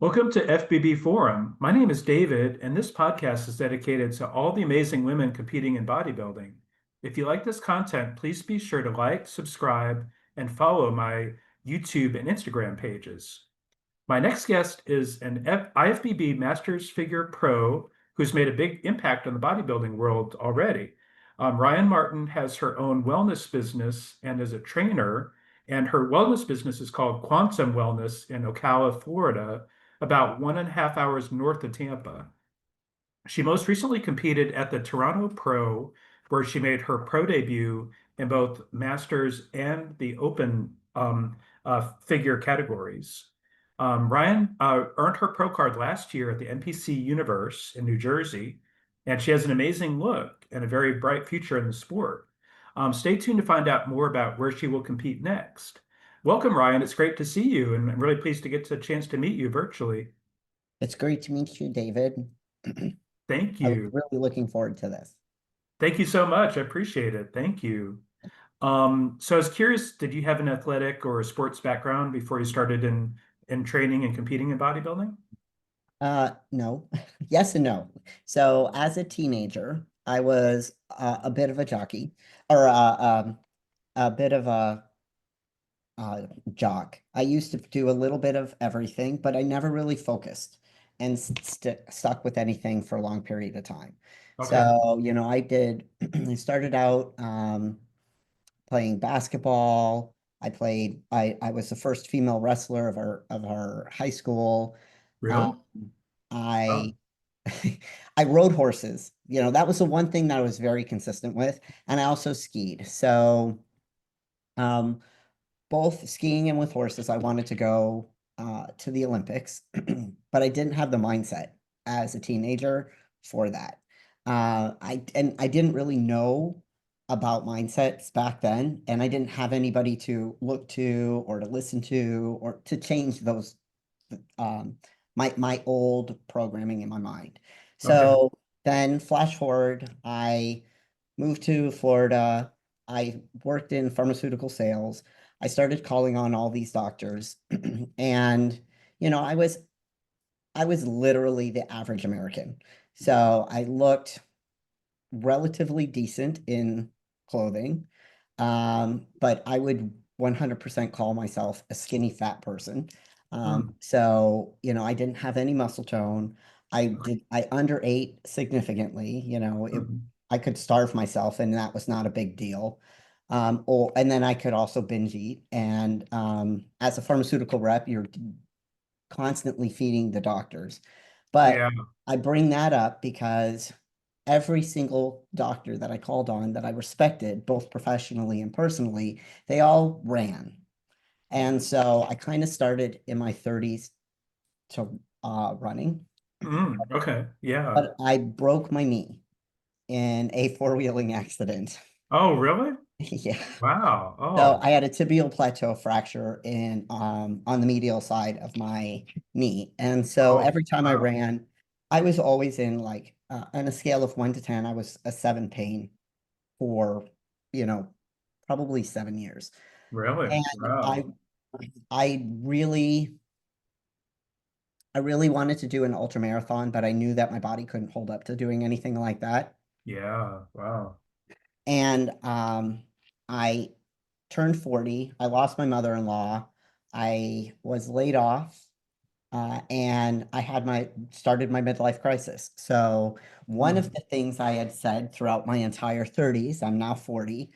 Welcome to FBB Forum. My name is David, and this podcast is dedicated to all the amazing women competing in bodybuilding. If you like this content, please be sure to like, subscribe, and follow my YouTube and Instagram pages. My next guest is an IFBB Masters Figure Pro who's made a big impact on the bodybuilding world already. Ryan Martin has her own wellness business and is a trainer, and her wellness business is called Quantum Wellness in Ocala, Florida, about 1.5 hours north of Tampa. She most recently competed at the Toronto Pro, where she made her pro debut in both Masters and the Open figure categories. Ryan earned her pro card last year at the NPC Universe in New Jersey, and she has an amazing look and a very bright future in the sport. Stay tuned to find out more about where she will compete next. Welcome, Ryan. It's great to see you, and I'm really pleased to get a chance to meet you virtually. It's great to meet you, David. Thank I was you. really looking forward to this. Thank you so much. I appreciate it. Thank you. So I was curious, did you have an athletic or a sports background before you started in training and competing in bodybuilding? No, yes and no. So as a teenager, I was a bit of a jockey or a bit of a jock. I used to do a little bit of everything, but I never really focused and stuck with anything for a long period of time. Okay. So, I started out playing basketball. I was the first female wrestler of our high school. Really? Um, I Oh, I rode horses. That was the one thing that I was very consistent with. And I also skied. So um, both skiing and with horses, I wanted to go to the Olympics, but I didn't have the mindset as a teenager for that. I didn't really know about mindsets back then, and I didn't have anybody to look to or to listen to or to change those um, my old programming in my mind. okay. So then flash forward, I moved to Florida. I worked in pharmaceutical sales. I started calling on all these doctors and you know, I was literally the average American. So I looked relatively decent in clothing. But I would 100% call myself a skinny fat person. Hmm. I didn't have any muscle tone. I underate significantly, Mhm. I could starve myself and that was not a big deal. And then I could also binge eat. And as a pharmaceutical rep, you're constantly feeding the doctors. But Yeah. I bring that up because every single doctor that I called on that I respected, both professionally and personally, they all ran. And so I kind of started in my 30s to running, Okay. Yeah. but I broke my knee in a four-wheeling accident. Oh, really? Yeah. Wow. So Oh. I had a tibial plateau fracture in on the medial side of my knee. And so Oh, every time I wow. ran, I was always in like on a scale of 1 to 10, I was a 7 pain for, you know, probably 7 years. Really? And Wow. I really I really wanted to do an ultra marathon, but I knew that my body couldn't hold up to doing anything like that. Yeah. Wow. And I turned 40. I lost my mother-in-law. I was laid off, and I had my started my midlife crisis. So one of Mhm. the things I had said throughout my entire 30s, I'm now 40,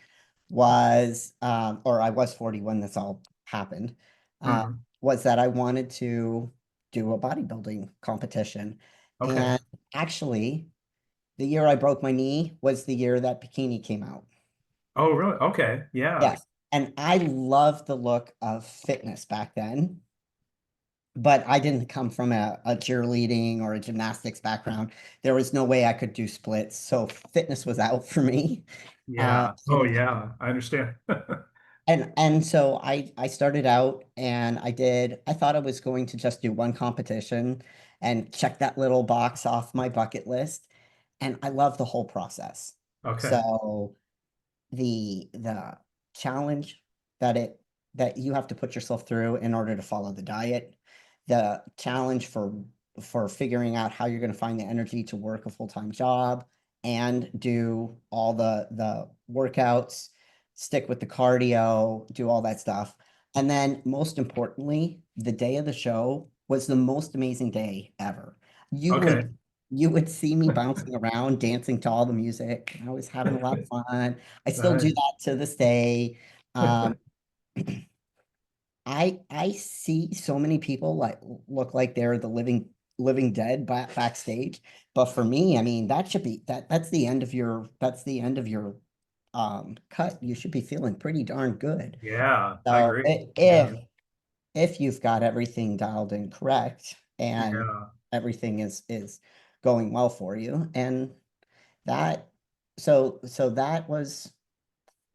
was, or I was 40 when this all happened, uh, Mhm. was that I wanted to do a bodybuilding competition. Okay. And actually, the year I broke my knee was the year that Bikini came out. Oh, really? Okay. Yeah. Yes. And I loved the look of fitness back then, but I didn't come from a cheerleading or a gymnastics background. There was no way I could do splits. So fitness was out for me. Uh, Yeah. Oh, and yeah. I understand. and so I started out and I thought I was going to just do one competition and check that little box off my bucket list. And I love the whole process. Okay. So the challenge that it that you have to put yourself through in order to follow the diet, the challenge for figuring out how you're going to find the energy to work a full-time job and do all the workouts, stick with the cardio, do all that stuff. And then most importantly, the day of the show was the most amazing day ever. You Okay. would you would see me bouncing around, dancing to all the music. I was having a lot of fun. I still do Nice. that to this day. Um, I see so many people like look like they're the living dead backstage. But for me, I mean, that should be that's the end of your cut. You should be feeling pretty darn good. Yeah, I So agree. Yeah. if you've got everything dialed in correct and Yeah. everything is going well for you, and that so that was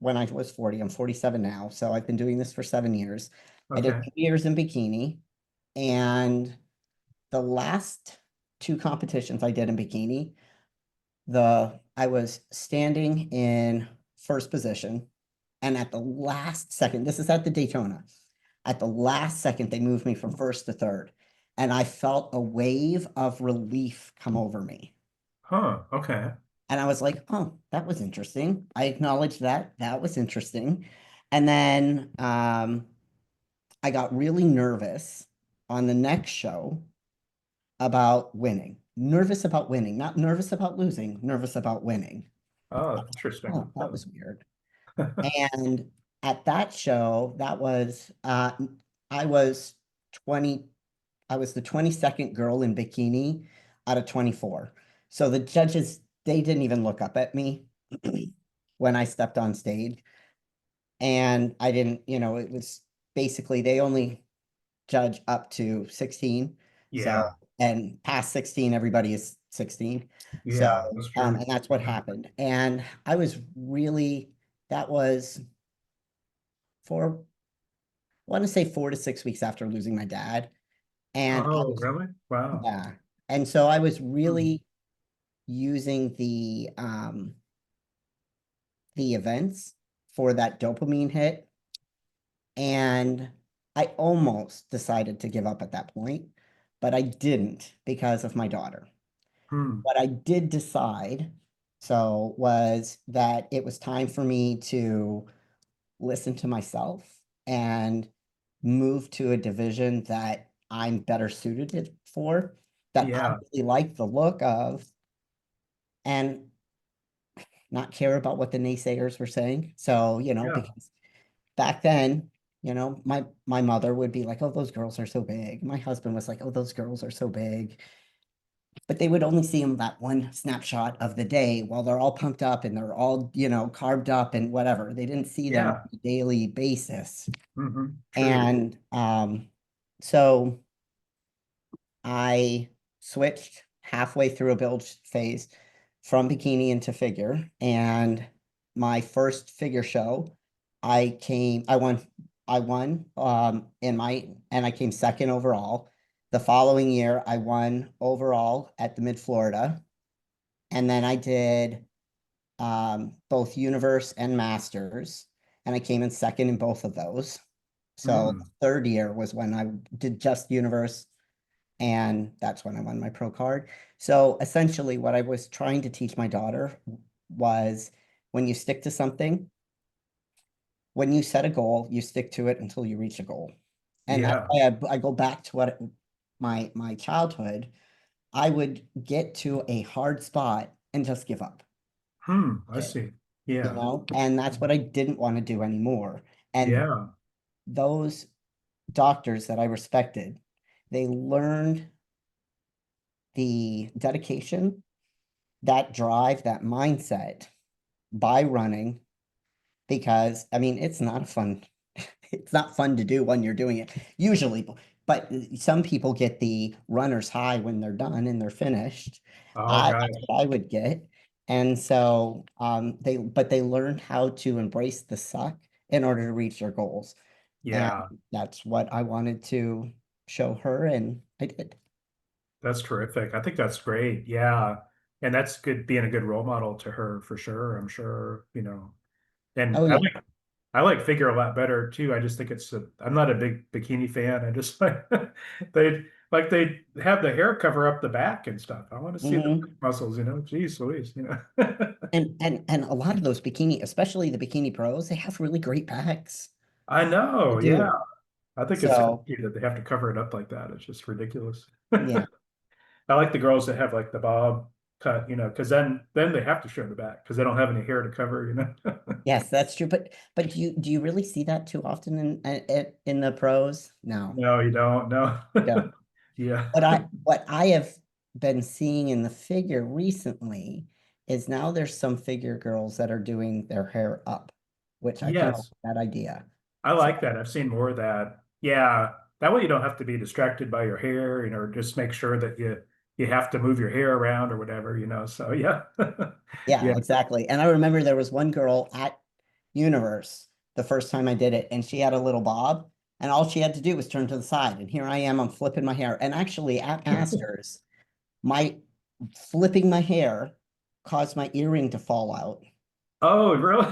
when I was 40. I'm 47 now, so I've been doing this for 7 years. I did Okay. 2 years in bikini, and the last two competitions I did in bikini, the I was standing in first position, and at the last second, this is at the Daytona, at the last second, they moved me from first to third, and I felt a wave of relief come over me. Huh. Okay. And I was like, oh, that was interesting. I acknowledged that. That was interesting. And then I got really nervous on the next show about winning. Nervous about winning, not nervous about losing, nervous about winning. Oh, interesting. Oh, that was weird. And at that show, I was 20, I was the 22nd girl in bikini out of 24. So the judges, they didn't even look up at me when I stepped on stage. And I didn't, it was basically they only judge up to 16. So, Yeah. and past 16, everybody is 16. So, Yeah, that's true. and that's what Yeah. happened. And I was really, that was for, I want to say 4 to 6 weeks after losing my dad. And I Oh, was, really? Wow. yeah. And so I was Hmm. really using the events for that dopamine hit. And I almost decided to give up at that point, but I didn't because of my daughter. Hmm. What I did decide, so was that it was time for me to listen to myself and move to a division that I'm better suited for, that I Yeah. really like the look of, and not care about what the naysayers were saying. So, Yeah. because back then, my mother would be like, "Oh, those girls are so big." My husband was like, "Oh, those girls are so big." But they would only see them that one snapshot of the day while they're all pumped up and they're all, carved up and whatever. They didn't see them on Yeah. a daily basis. True. And so I switched halfway through a build phase from bikini into figure. And my first figure show, I won and I came second overall. The following year, I won overall at the Mid Florida. And then I did both Universe and Masters, and I came in second in both of those. So Hmm. third year was when I did just Universe, and that's when I won my pro card. So essentially, what I was trying to teach my daughter was when you stick to something, when you set a goal, you stick to it until you reach a goal. And that's Yeah. why I go back to what my childhood, I would get to a hard spot and just give up. I see. Yeah. And that's what I didn't want to do anymore. And Yeah. those doctors that I respected, they learned the dedication, that drive, that mindset by running, because I mean, it's not fun to do when you're doing it usually, but some people get the runner's high when they're done and they're finished. Oh That's gosh. what I would get. And so they learn how to embrace the suck in order to reach their goals. And Yeah. that's what I wanted to show her, and I did. That's terrific. I think that's great. Yeah. And that's good being a good role model to her for sure. I'm sure. And Oh I yeah. like I like figure a lot better too. I just think I'm not a big bikini fan. I just like they have the hair cover up the back and stuff. I want to see the Hmm. muscles, Geez Louise, And a lot of those bikini, especially the bikini pros, they have really great backs. I They know, yeah. do. I think it's So funky that they have to cover it up like that. It's just ridiculous. yeah. I like the girls that have like the bob cut, because then they have to show the back because they don't have any hair to cover. Yes, that's true. But do you really see that too often in the pros? No, No, you don't. No. you don't. Yeah. What I have been seeing in the figure recently is now there's some figure girls that are doing their hair up, which I kind of Yes. like that idea. I So like that. I've seen more of that. Yeah. That way you don't have to be distracted by your hair, just make sure that you have to move your hair around or whatever. So yeah. yeah, Yeah. exactly. And I remember there was one girl at Universe the first time I did it, and she had a little bob, and all she had to do was turn to the side. And here I am, I'm flipping my hair. And actually at Masters, my flipping my hair caused my earring to fall out. Oh, really?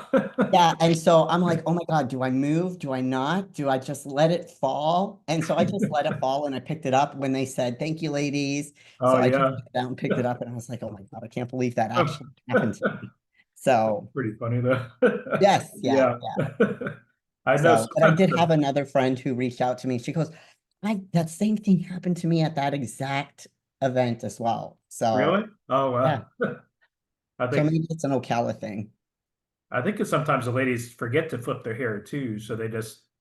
Yeah, and so I'm like, oh my God, do I move? Do I not? Do I just let it fall? And so I just let it fall and I picked it up when they said, thank you, ladies. Oh, So I just yeah. went down and picked it up and I was like, oh my God, I can't believe that actually happened to me. So Pretty funny though. yes, yeah, Yeah. yeah. I know So, but I sometimes did have another friend who reached out to me. She goes, that same thing happened to me at that exact event as well. So really? Oh, yeah. wow. I So think maybe it's an Ocala thing. I think sometimes the ladies forget to flip their hair too, so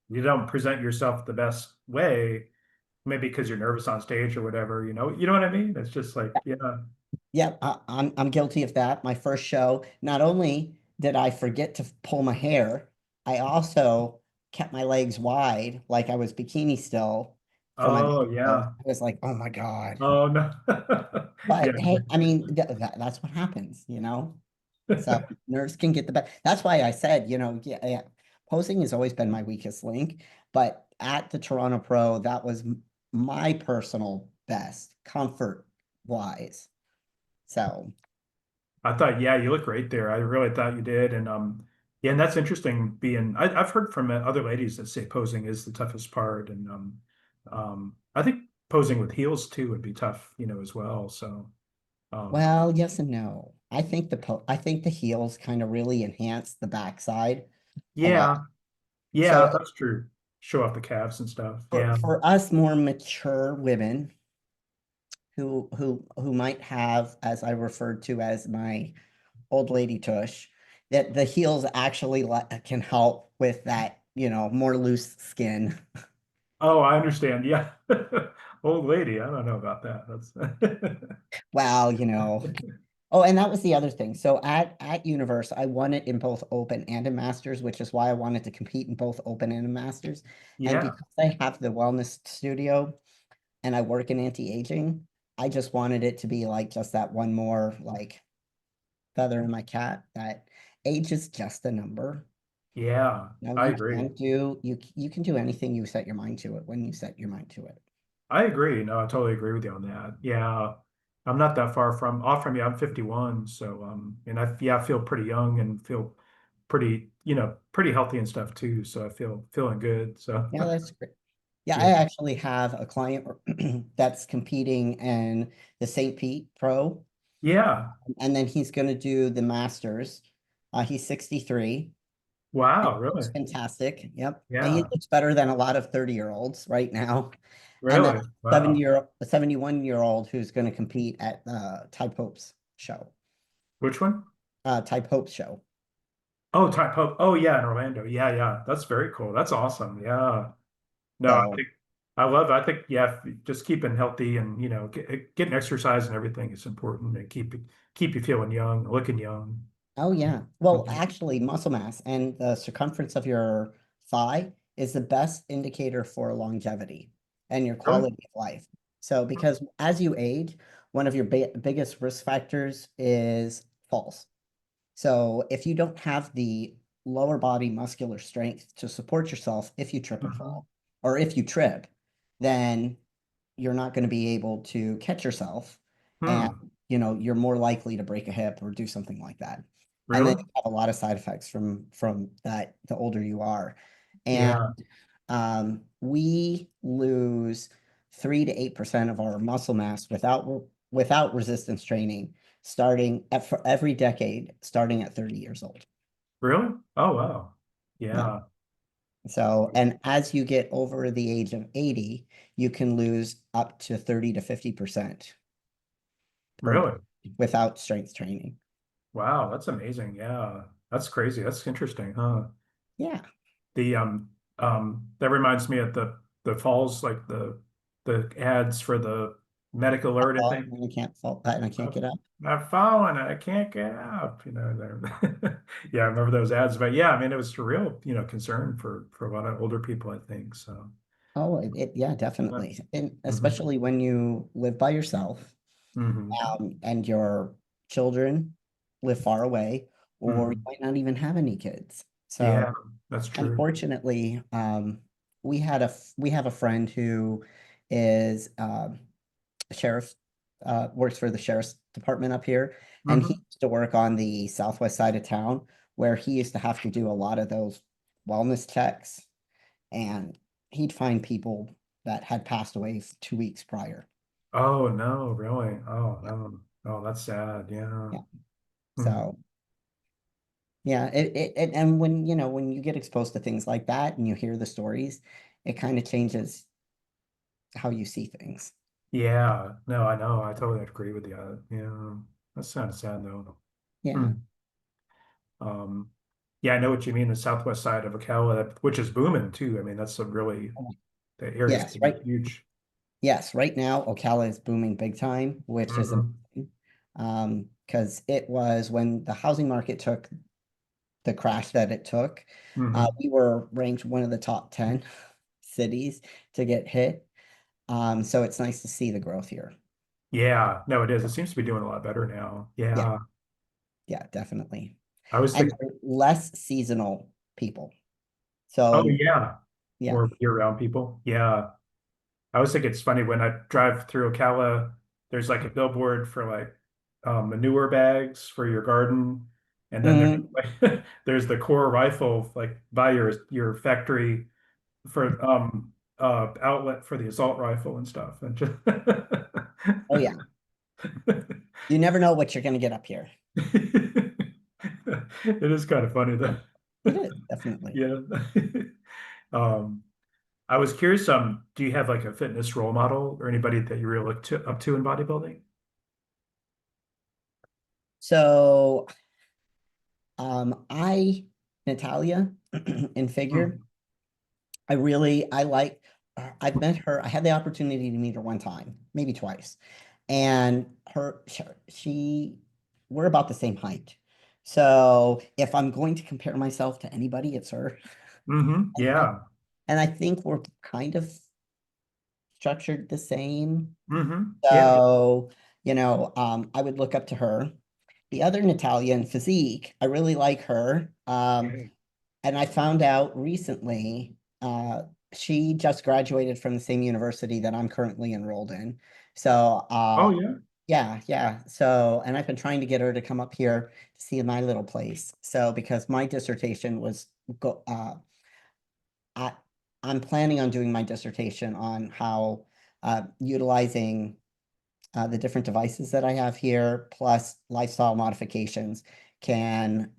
you don't present yourself the best way, maybe because you're nervous on stage or whatever, You know what I mean? It's just like, yeah. Yep, I'm guilty of that. My first show, not only did I forget to pull my hair, I also kept my legs wide, like I was bikini still for my Oh, video. yeah. I was like, oh my God. Oh, no. Yeah. But hey, I mean, that's what happens, So nerves can get the best. That's why I said, yeah, yeah, posing has always been my weakest link. But at the Toronto Pro, that was my personal best, comfort wise. So. I thought, yeah, you look great there. I really thought you did. And yeah, and that's interesting I've heard from other ladies that say posing is the toughest part. And I think posing with heels too would be tough, as well. So um Well, yes and no. I think the heels kind of really enhance the backside a lot. yeah, yeah, So that's true. Show off the calves and stuff. for Yeah. for us more mature women who might have, as I referred to as my old lady tush, that the heels actually can help with that, more loose skin. Oh, I understand. Yeah. Old lady, I don't know about that. That's Well, Oh, and that was the other thing. So at Universe, I won it in both Open and in Masters, which is why I wanted to compete in both Open and in Masters. And yeah. because I have the wellness studio and I work in anti-aging, I just wanted it to be like just that one more like feather in my cap that age is just a number. Yeah, I agree. You can do anything you set your mind to it when you set your mind to it. I agree. No, I totally agree with you on that. Yeah. I'm not that far off from you. I'm 51. So, and I feel pretty young and feel pretty healthy and stuff too. So I feeling good. So, Yeah, that's great. Yeah, I yeah. actually have a client that's competing in the St. Pete Pro, Yeah. and then he's going to do the Masters. He's 63. And Wow. he looks Really? fantastic. Yep. And he Yeah. looks better than a lot of 30-year-olds right now. And then Really? Wow. a 71-year-old who's going to compete at the Ty Pope's show. Which one? Ty Pope's show. Oh, Type Hope. Oh, yeah, in Orlando. Yeah, yeah. That's very cool. That's awesome. Yeah. No, So I think, yeah, just keeping healthy and, getting exercise and everything is important and keep you feeling young, looking young. oh yeah. Well, Mhm. actually, muscle mass and the circumference of your thigh is the best indicator for longevity and your Really? quality of life. So, because as you age, one of your biggest risk factors is falls. So, if you don't have the lower body muscular strength to support yourself if you trip and Mhm. fall, or if you trip, then you're not going to be able to catch yourself, and Hmm. you're more likely to break a hip or do something like that. And then Really? you have a lot of side effects from that the older you are. And Yeah. we lose 3 to 8% of our muscle mass without resistance training, starting at for every decade, starting at 30 years old. Really? Oh, wow. Yeah. Yeah. So, and as you get over the age of 80, you can lose up to 30 to 50% per Really? without strength training. Wow, that's amazing. Yeah. That's crazy. That's interesting, huh? Yeah. The that reminds me of the falls, like the ads for the medical alert, I Oh, think. and I can't fall, and I can't I've, get up. I've fallen and I can't get up, Yeah, I remember those ads, but yeah, I mean it was a real, concern for a lot of older people, I think. So Oh, yeah, yeah. definitely. And Hmm. especially when you live by yourself, Hmm. and your children live far away, or you Hmm. might not even have any kids. Yeah, So that's true. unfortunately, we have a friend who is sheriff, works for the sheriff's department up here, and he Hmm. used to work on the southwest side of town where he used to have to do a lot of those wellness checks, and he'd find people that had passed away 2 weeks prior. Oh no, really? Oh Yeah, no. Oh, that's sad. Yeah. yeah. Hmm. So yeah, and when when you get exposed to things like that and you hear the stories, it kind of changes how you see things. Yeah. No, I know. I totally agree with you. Yeah. That's kind of sad though. Yeah. Hmm. Um, yeah, I know what you mean. The southwest side of Ocala, which is booming too. I mean, the area's Yes, pretty right. huge. Yes, right now Ocala is booming big time, which is Hmm. amazing. Because it was when the housing market took the crash that it took, Hmm. we were ranked one of the top 10 cities to get hit. So it's nice to see the growth here. Yeah, no, it is. It seems to be doing a lot better now. Yeah, Yeah. yeah, definitely. I was And thinking, less seasonal people. oh So yeah, yeah. more year-round people. Yeah. I always think it's funny when I drive through Ocala, there's like a billboard for like manure bags for your garden. And then there's Mhm. like there's the core rifle like by your factory for outlet for the assault rifle and stuff. And just Oh yeah. You never know what you're going to get up here. it is kind of funny though. It is, definitely. Yeah. Um, I was curious, do you have like a fitness role model or anybody that you really look up to in bodybuilding? So, Natalia in figure, Hmm. I like, I've met her, I had the opportunity to meet her one time, maybe twice. And we're about the same height. So if I'm going to compare myself to anybody, it's her. Hmm. Yeah. And I think we're kind of structured the same. Hmm. Yeah. So, I would look up to her. The other Natalia in physique, I really like her. Yeah. And I found out recently, she just graduated from the same university that I'm currently enrolled in. So, Oh yeah. yeah, yeah. So, and I've been trying to get her to come up here to see my little place. So, because my dissertation was go, I, I'm planning on doing my dissertation on how utilizing the different devices that I have here, plus lifestyle modifications, can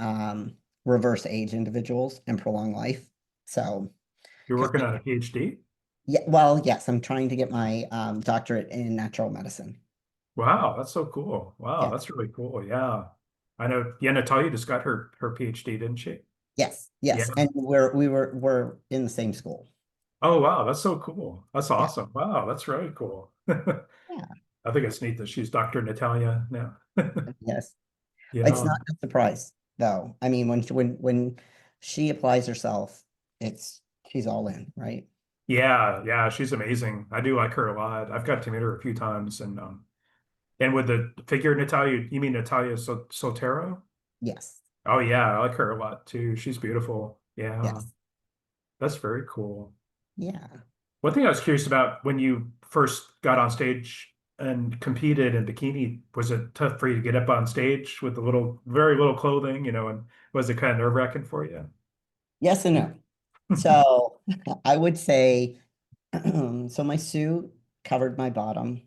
reverse age individuals and prolong life. So, You're because working on a PhD? yeah, well, yes, I'm trying to get my doctorate in natural medicine. Wow, that's so cool. Wow, Yeah, that's really cool. Yeah. I know. Yeah, Natalia just got her PhD, didn't she? yes, Yeah. yes, and we're in the same school. Oh wow, that's so cool. That's Yeah, awesome. Wow, that's really cool. yeah, I think it's neat that she's Dr. Natalia now. yes. It's Yeah. not a surprise though. I mean, when she applies herself, it's she's all in, right? Yeah, yeah, she's amazing. I do like her a lot. I've got to meet her a few times and with the figure Natalia, you mean Natalia Sotero? Yes, Oh yeah, I like her a lot too. She's beautiful. Yeah, yes, that's very cool. yeah. One thing I was curious about when you first got on stage, and competed in bikini, was it tough for you to get up on stage with the very little clothing, and was it kind of nerve-wracking for you? Yes and no. So I would say, so my suit covered my bottom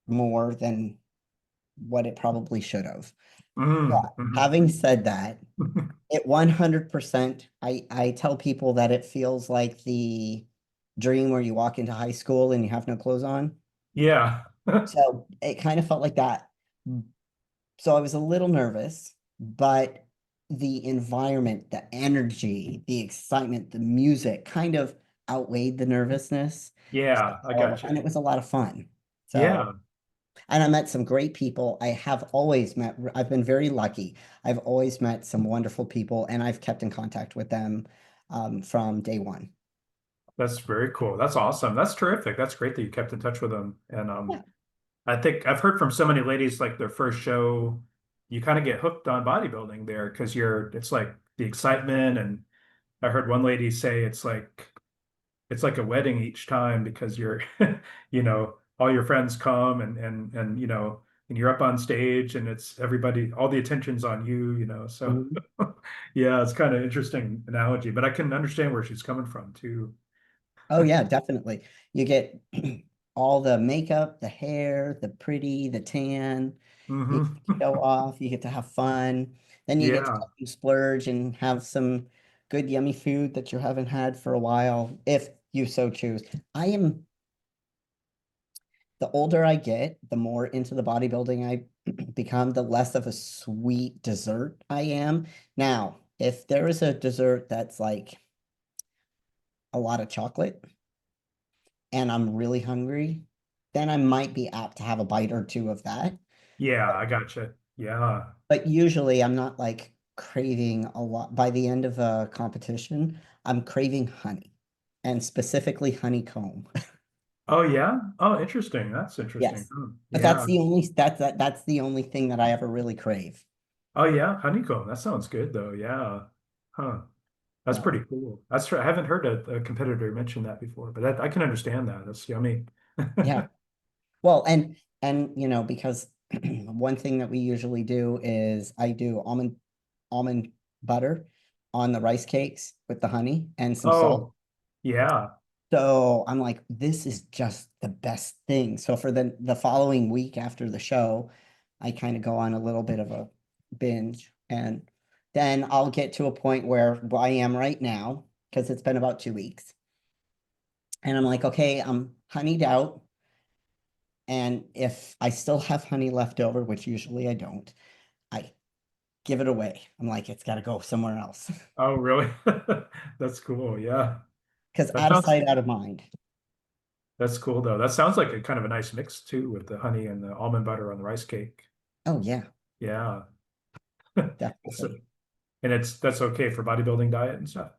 more than what it probably should have. Mm, But mhm. having said that, it 100%, I tell people that it feels like the dream where you walk into high school and you have no clothes on. Yeah. So it kind of felt like that. So I was a little nervous, but the environment, the energy, the excitement, the music kind of outweighed the nervousness. Yeah, I So, got and you. it was a lot of fun. So, Yeah, and I met some great people. I've been very lucky. I've always met some wonderful people, and I've kept in contact with them from day one. that's very cool. That's awesome. That's terrific. That's great that you kept in touch with them. And Yeah. I think I've heard from so many ladies like their first show, you kind of get hooked on bodybuilding there because it's like the excitement. And I heard one lady say it's like a wedding each time because you're, all your friends come and you're up on stage and it's everybody, all the attention's on you. So Mhm. yeah, it's kind of interesting analogy, but I can understand where she's coming from too. Oh yeah, definitely. You get all the makeup, the hair, the pretty, the tan. You get Hmm. to show off, you get to have fun. Then you get to Yeah. splurge and have some good, yummy food that you haven't had for a while, if you so choose. I am, the older I get, the more into the bodybuilding I become, the less of a sweet dessert I am. Now, if there is a dessert that's like a lot of chocolate and I'm really hungry, then I might be apt to have a bite or two of that. Yeah, I gotcha. Yeah. But usually I'm not like craving a lot. By the end of a competition, I'm craving honey and specifically honeycomb. Oh yeah. Oh, interesting. That's interesting. Yes. Hmm. But Yeah. that's the only thing that I ever really crave. Oh yeah, honeycomb. That sounds good though. Yeah. Huh. That's So pretty cool. That's true. I haven't heard a competitor mention that before, but I can understand that. That's yummy. yeah. Well, and because one thing that we usually do is I do almond butter on the rice cakes with the honey and some salt. Oh, yeah. So I'm like, this is just the best thing. So for the following week after the show, I kind of go on a little bit of a binge, and then I'll get to a point where I am right now, because it's been about 2 weeks. And I'm like, okay, I'm honeyed out. And if I still have honey left over, which usually I don't, I give it away. I'm like, it's got to go somewhere else. Oh, really? That's cool. Yeah. Because That out of sounds sight, out of mind. that's cool though. That sounds like a kind of a nice mix too with the honey and the almond butter on the rice cake. Oh, yeah, Yeah. So, definitely. and that's okay for bodybuilding diet and stuff.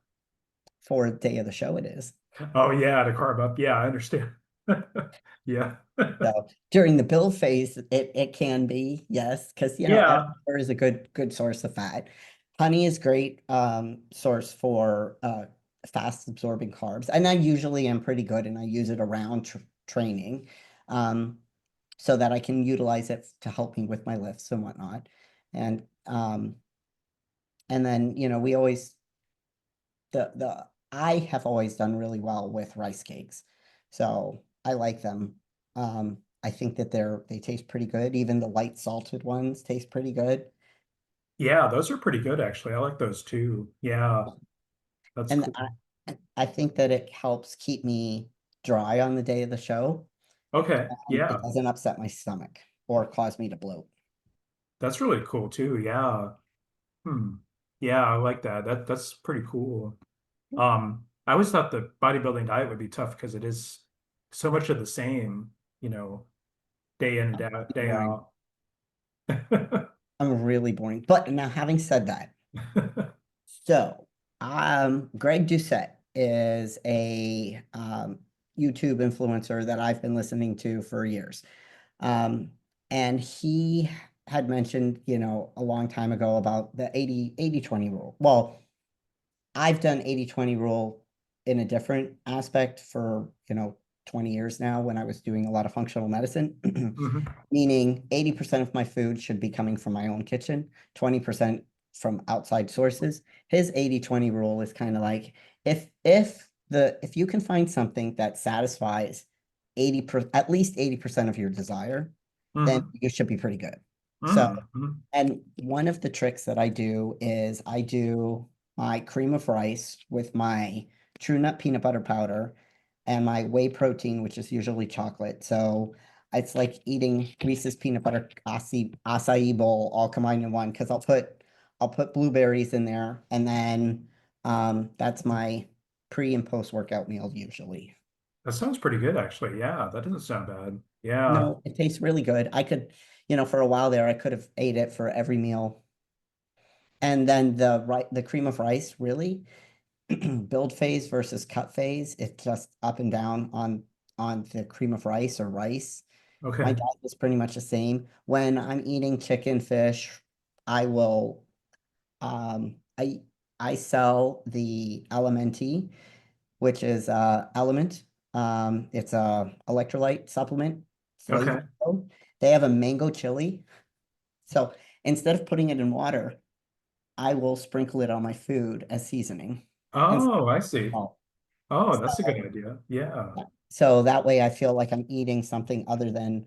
For the day of the show, it is. Oh yeah, to carb up. Yeah, I understand. Yeah. So during the build phase, it can be, yes, because Yeah. butter is a good source of fat. Honey is great source for fast absorbing carbs, and I usually am pretty good, and I use it around training, um, so that I can utilize it to help me with my lifts and whatnot. And then we always the I have always done really well with rice cakes, so I like them. I think that they taste pretty good. Even the light salted ones taste pretty good, Yeah, those are pretty good actually. I like those too. Yeah, that's and cool. I think that it helps keep me dry on the day of the show. Okay. It Yeah. doesn't upset my stomach or cause me to bloat. That's really cool too. Yeah. Hmm. Yeah, I like that. That's pretty cool. I always thought the bodybuilding diet would be tough because it is so much of the same, you know, day in and day Boring. out. I'm really boring. But now, having said that, so Greg Doucette is a YouTube influencer that I've been listening to for years. Um, and he had mentioned, a long time ago about the 80/20 rule. Well, I've done 80/20 rule in a different aspect for, 20 years now when I was doing a lot of functional medicine, Hmm. meaning 80% of my food should be coming from my own kitchen, 20% from outside sources. His 80-20 rule is kind of like if you can find something that satisfies at least 80% of your desire, then Hmm. you should be pretty good. So, Hmm. and one of the tricks that I do is I do my cream of rice with my True Nut peanut butter powder and my whey protein, which is usually chocolate. So it's like eating Reese's peanut butter acai bowl all combined in one because I'll put blueberries in there, and then that's my pre and post workout meal usually. That sounds pretty good, actually. Yeah, that doesn't sound bad. Yeah. No, it tastes really good. I could, for a while there, I could have ate it for every meal. And then the cream of rice, really, build phase versus cut phase, it's just up and down on the cream of rice or rice. My Okay. diet is pretty much the same. When I'm eating chicken, fish, I will um I sell the Elementi, which is Element. It's a electrolyte supplement flavor. Okay. They have a mango chili. So instead of putting it in water, I will sprinkle it on my food as seasoning instead Oh, I of see. salt. Oh, that's a good So, idea. Yeah. yeah. So that way I feel like I'm eating something other than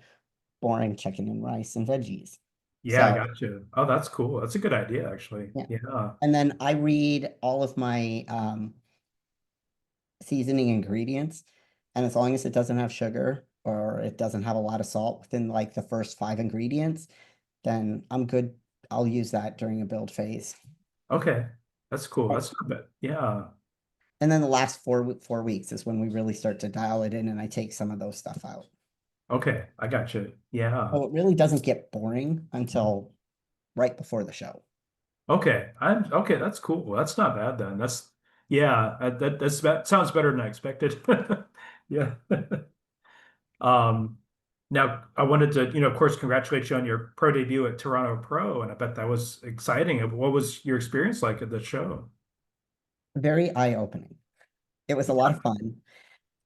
boring chicken and rice and veggies. Yeah, I So, got you. Oh, that's cool. That's a good idea, actually. yeah. Yeah. And then I read all of my seasoning ingredients. And as long as it doesn't have sugar or it doesn't have a lot of salt within like the first 5 ingredients, then I'm good. I'll use that during a build phase. Okay. That's cool. Right. That's not bad. Yeah. And then the last 4 weeks is when we really start to dial it in and I take some of those stuff out. Okay. I got you. Yeah. So it really doesn't get boring until right before the show. Okay. I'm okay. That's cool. That's not bad then. Yeah, that sounds better than I expected. Yeah. Um, Now I wanted to, of course, congratulate you on your pro debut at Toronto Pro, and I bet that was exciting. What was your experience like at the show? Very eye-opening. It was a lot of fun.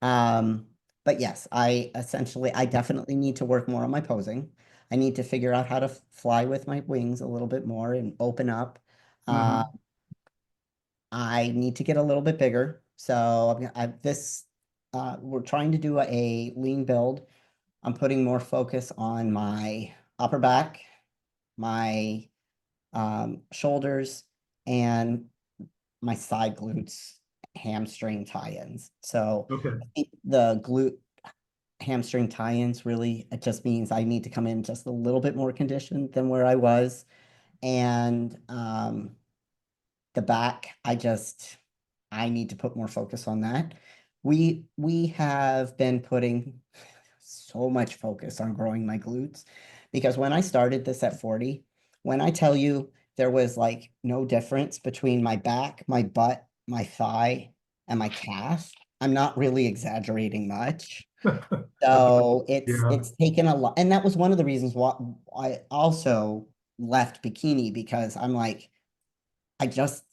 Um, but yes, I definitely need to work more on my posing. I need to figure out how to fly with my wings a little bit more and open up. Uh, Hmm. I need to get a little bit bigger. So we're trying to do a lean build. I'm putting more focus on my upper back, my shoulders, and my side glutes, hamstring tie-ins. So Okay. I think the glute hamstring tie-ins really, it just means I need to come in just a little bit more conditioned than where I was. And the back, I need to put more focus on that. We have been putting so much focus on growing my glutes because when I started this at 40, when I tell you there was like no difference between my back, my butt, my thigh, and my calf, I'm not really exaggerating much. So it's Yeah. it's taken a lot, and that was one of the reasons why I also left bikini because I'm like, I just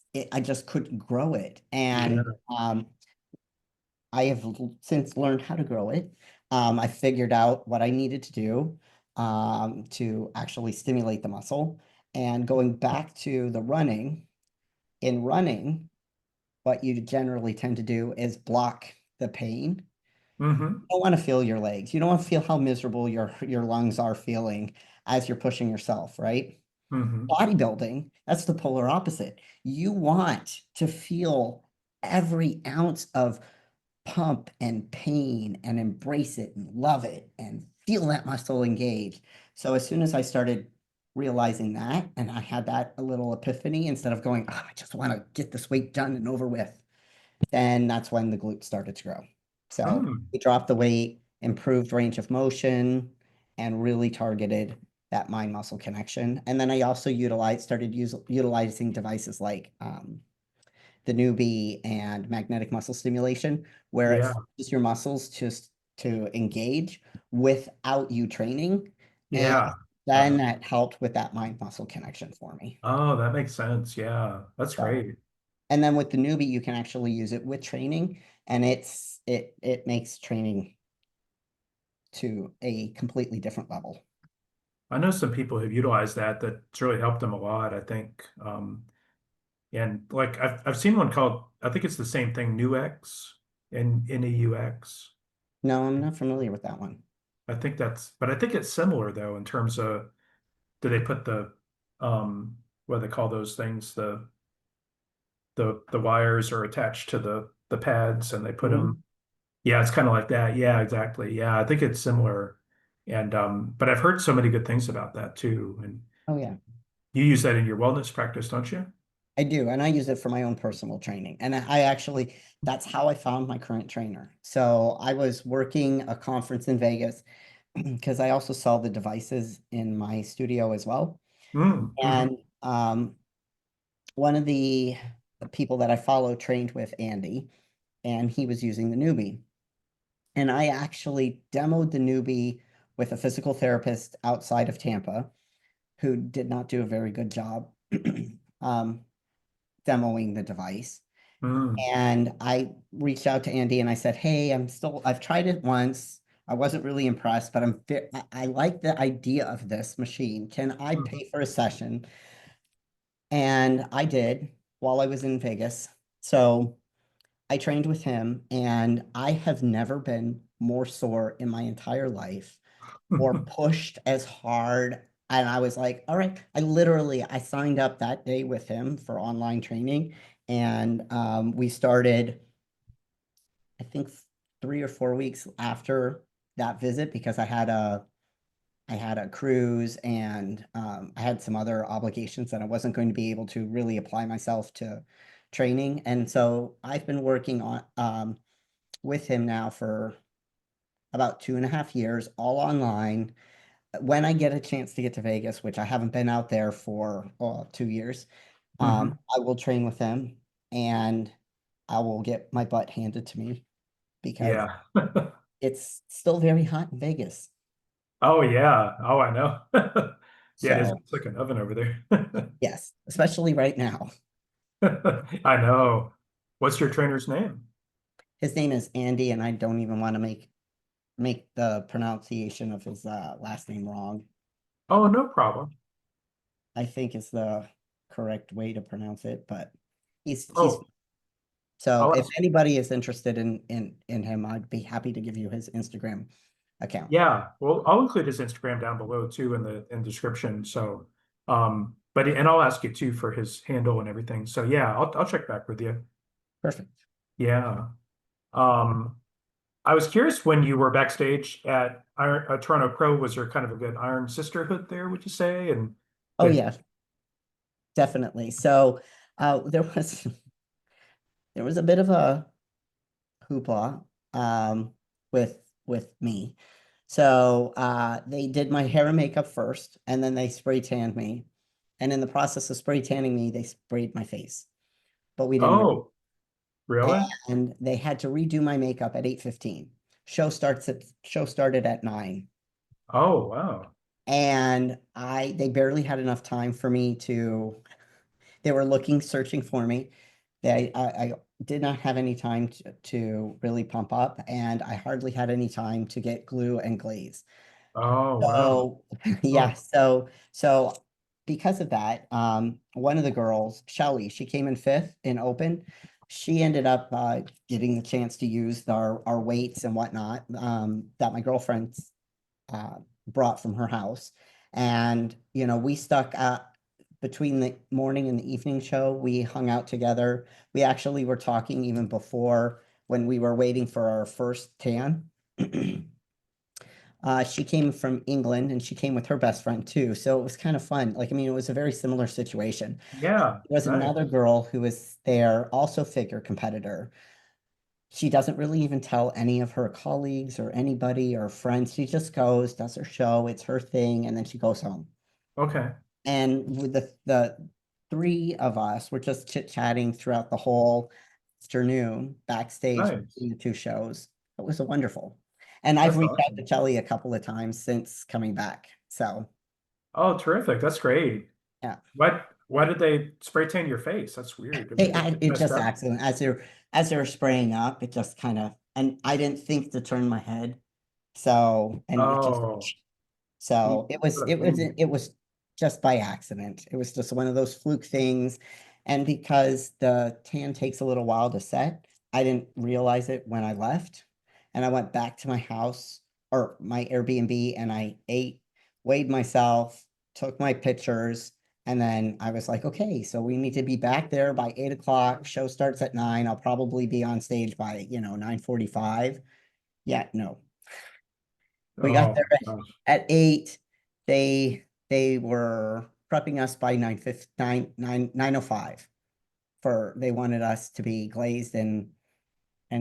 couldn't grow it, and Yeah. I have since learned how to grow it. I figured out what I needed to do to actually stimulate the muscle, and going back to the running. In running, what you generally tend to do is block the pain. Hmm. Don't want to feel your legs. You don't want to feel how miserable your lungs are feeling as you're pushing yourself, right? Hmm. Bodybuilding, that's the polar opposite. You want to feel every ounce of pump and pain and embrace it and love it and feel that muscle engage. So as soon as I started realizing that and I had that a little epiphany instead of going, oh, I just want to get this weight done and over with, then that's when the glutes started to grow. So Hmm. we dropped the weight, improved range of motion, and really targeted that mind muscle connection. And then I also utilizing devices like the newbie and magnetic muscle stimulation, where it Yeah. forces your muscles just to engage without you training. And Yeah. then Uh, that helped with that mind muscle connection for me. oh, that makes sense. Yeah. That's So great. and then with the newbie, you can actually use it with training, and it makes training to a completely different level. I know some people who've utilized that that's really helped them a lot, I think. And like I've seen one called, I think it's the same thing, NUX and NEUX. No, I'm not familiar with that one. I think that's, but I think it's similar though in terms of, do they put the what do they call those things? The wires are attached to the pads and they put Mhm. them. Yeah, it's kind of like that. Yeah, exactly. Yeah, I think it's similar. And but I've heard so many good things about that too. And Oh yeah, you use that in your wellness practice, don't you? I do. And I use it for my own personal training. And I actually, that's how I found my current trainer. So I was working a conference in Vegas because I also sell the devices in my studio as well. Mm, hmm. And one of the people that I follow trained with Andy, and he was using the newbie. And I actually demoed the newbie with a physical therapist outside of Tampa who did not do a very good job um, demoing the device. Mm, And I reached out to Andy and I said, "Hey, I've tried it once. I wasn't really impressed, but I like the idea of this machine. Can I mm. pay for a session?" And I did while I was in Vegas. So I trained with him, and I have never been more sore in my entire life or pushed as hard. And I was like, all right, I signed up that day with him for online training. And we started, I think 3 or 4 weeks after that visit because I had a cruise and I had some other obligations that I wasn't going to be able to really apply myself to training. And so I've been working on with him now for about 2.5 years, all online. When I get a chance to get to Vegas, which I haven't been out there for 2 years, Hmm. I will train with him and I will get my butt handed to me because Yeah. it's still very hot in Vegas. Oh yeah. Oh, I know. Yeah, it is. So, It's like an oven over there. yes, especially right now. I know. What's your trainer's name? His name is Andy, and I don't even want to make the pronunciation of his last name wrong. Oh, no problem. I think is the correct way to pronounce it, but he's Oh, so I'll if ask. anybody is interested in him, I'd be happy to give you his Instagram account. Yeah, well, I'll include his Instagram down below too in the description. So, but and I'll ask you too for his handle and everything. So yeah, I'll check back with you. Perfect. Yeah. Um, I was curious when you were backstage at Toronto Pro, was there kind of a good iron sisterhood there, would you say? And Oh did yeah, definitely. So there was there was a bit of a hoopla um, with me. So they did my hair and makeup first, and then they spray tanned me. And in the process of spray tanning me, they sprayed my face, but we didn't know. oh, really? And they had to redo my makeup at 8:15. Show started at 9. Oh, wow. And they barely had enough time for me to they were searching for me. I did not have any time to really pump up, and I hardly had any time to get glue and glaze. Oh, wow. So yeah, Oh, so because of that, one of the girls, Shelly, she came in fifth in open. She ended up getting the chance to use our weights and whatnot that my girlfriend uh, brought from her house. And, we stuck between the morning and the evening show. We hung out together. We actually were talking even before when we were waiting for our first tan. She came from England and she came with her best friend too. So it was kind of fun. Like, I mean, it was a very similar situation. yeah, There was another nice. girl who was there, also figure competitor. She doesn't really even tell any of her colleagues or anybody or friends. She just goes, does her show, it's her thing, and then she goes home. Okay, And with the three of us were just chit-chatting throughout the whole afternoon backstage nice. between the two shows. It was wonderful. And I've That's reached out to awesome. Kelly a couple of times since coming back. So Oh, terrific. That's great. yeah. Why did they spray tan your face? That's weird. Did they get It messed just up? accident as they were spraying up, it just kind of, and I didn't think to turn my head. So, and it just, Oh, so geez, what a pain. it was just by accident. It was just one of those fluke things. And because the tan takes a little while to set, I didn't realize it when I left. And I went back to my house or my Airbnb and I ate, weighed myself, took my pictures, and then I was like, okay, so we need to be back there by 8 o'clock. Show starts at 9. I'll probably be on stage by, 9:45. Yeah, no. We got Oh there my gosh. at 8. They were prepping us by 9:05 for they wanted us to be glazed and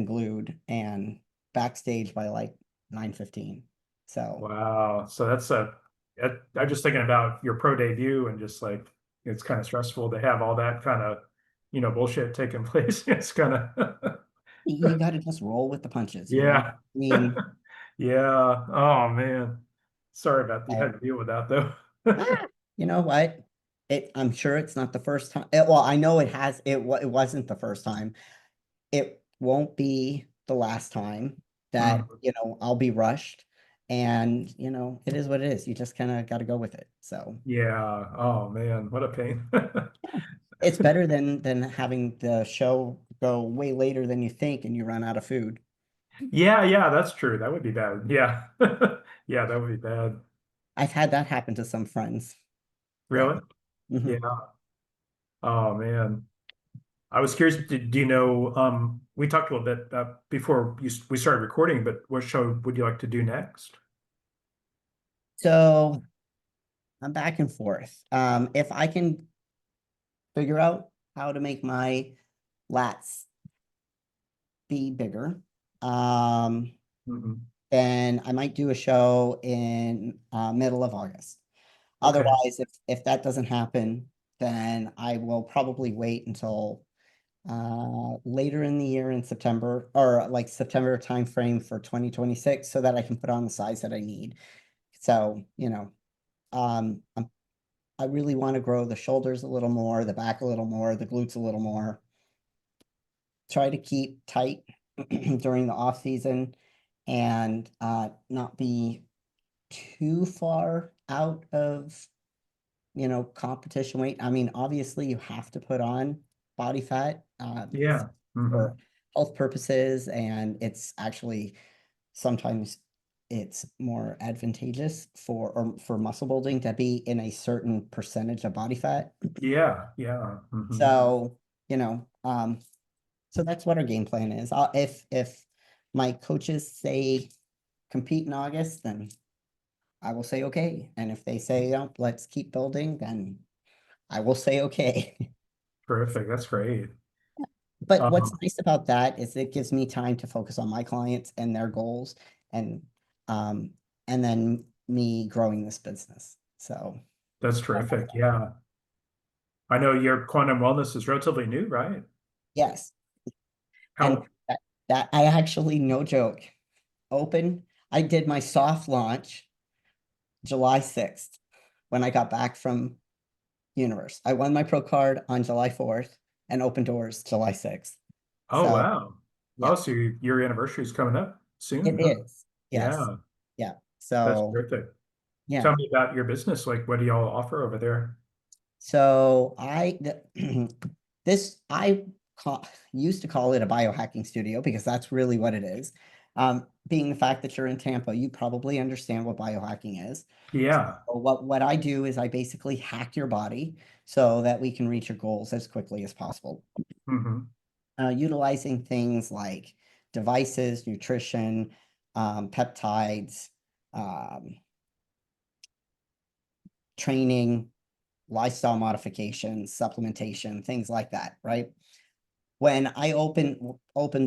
glued and backstage by like 9:15. So Wow. So I'm just thinking about your pro debut and just like, it's kind of stressful to have all that kind of, bullshit taking place. It's kind of, you got to just roll with the punches, you know? yeah. I mean, Yeah. Oh man. Sorry about you uh, had to deal with that though. you know what? I'm sure it's not the first time. Well, I know it wasn't the first time. It won't be the last time that, Mm, I'll be rushed. And, it is what it is. You just kind of got to go with it. So yeah. Oh man, what a pain. it's better than having the show go way later than you think and you run out of food. Yeah, yeah, that's true. That would be bad. Yeah. Yeah, that would be bad. I've had that happen to some friends. Yeah. Really? Yeah. Mhm. Oh man. I was curious, do you know, we talked a little bit before we started recording, but what show would you like to do next? So I'm back and forth. If I can figure out how to make my lats be bigger, um, Mhm. then I might do a show in middle of August. Okay. Otherwise, if that doesn't happen, then I will probably wait until later in the year in September or like September timeframe for 2026 so that I can put on the size that I need. So, um, I'm, I really want to grow the shoulders a little more, the back a little more, the glutes a little more. Try to keep tight during the off season and not be too far out of competition weight. I mean, obviously you have to put on body fat Yeah. for Hmm. health purposes, and it's actually sometimes it's more advantageous for muscle building to be in a certain percentage of body fat. Yeah. Yeah. Hmm. So, so that's what our game plan is. If my coaches say compete in August, then I will say okay. And if they say, oh, let's keep building, then I will say okay. Terrific. That's great. But what's Um, nice about that is it gives me time to focus on my clients and their goals and um and then me growing this business. So that's terrific. Yeah. I know your quantum wellness is relatively new, right? yes. And How? that I actually, no joke, open. I did my soft launch July 6th when I got back from Universe. I won my pro card on July 4th and opened doors July 6th. Oh, So wow. Oh, yeah, so your anniversary is coming up soon, it huh? is. Yes. Yeah. Yeah. That's So terrific. yeah. Tell me about your business. Like, what do y'all offer over there? So this used to call it a biohacking studio because that's really what it is. Being the fact that you're in Tampa, you probably understand what biohacking is. Yeah. So what I do is I basically hack your body so that we can reach your goals as quickly as possible. Hmm. Utilizing things like devices, nutrition, peptides, um, training, lifestyle modifications, supplementation, things like that, right? When I opened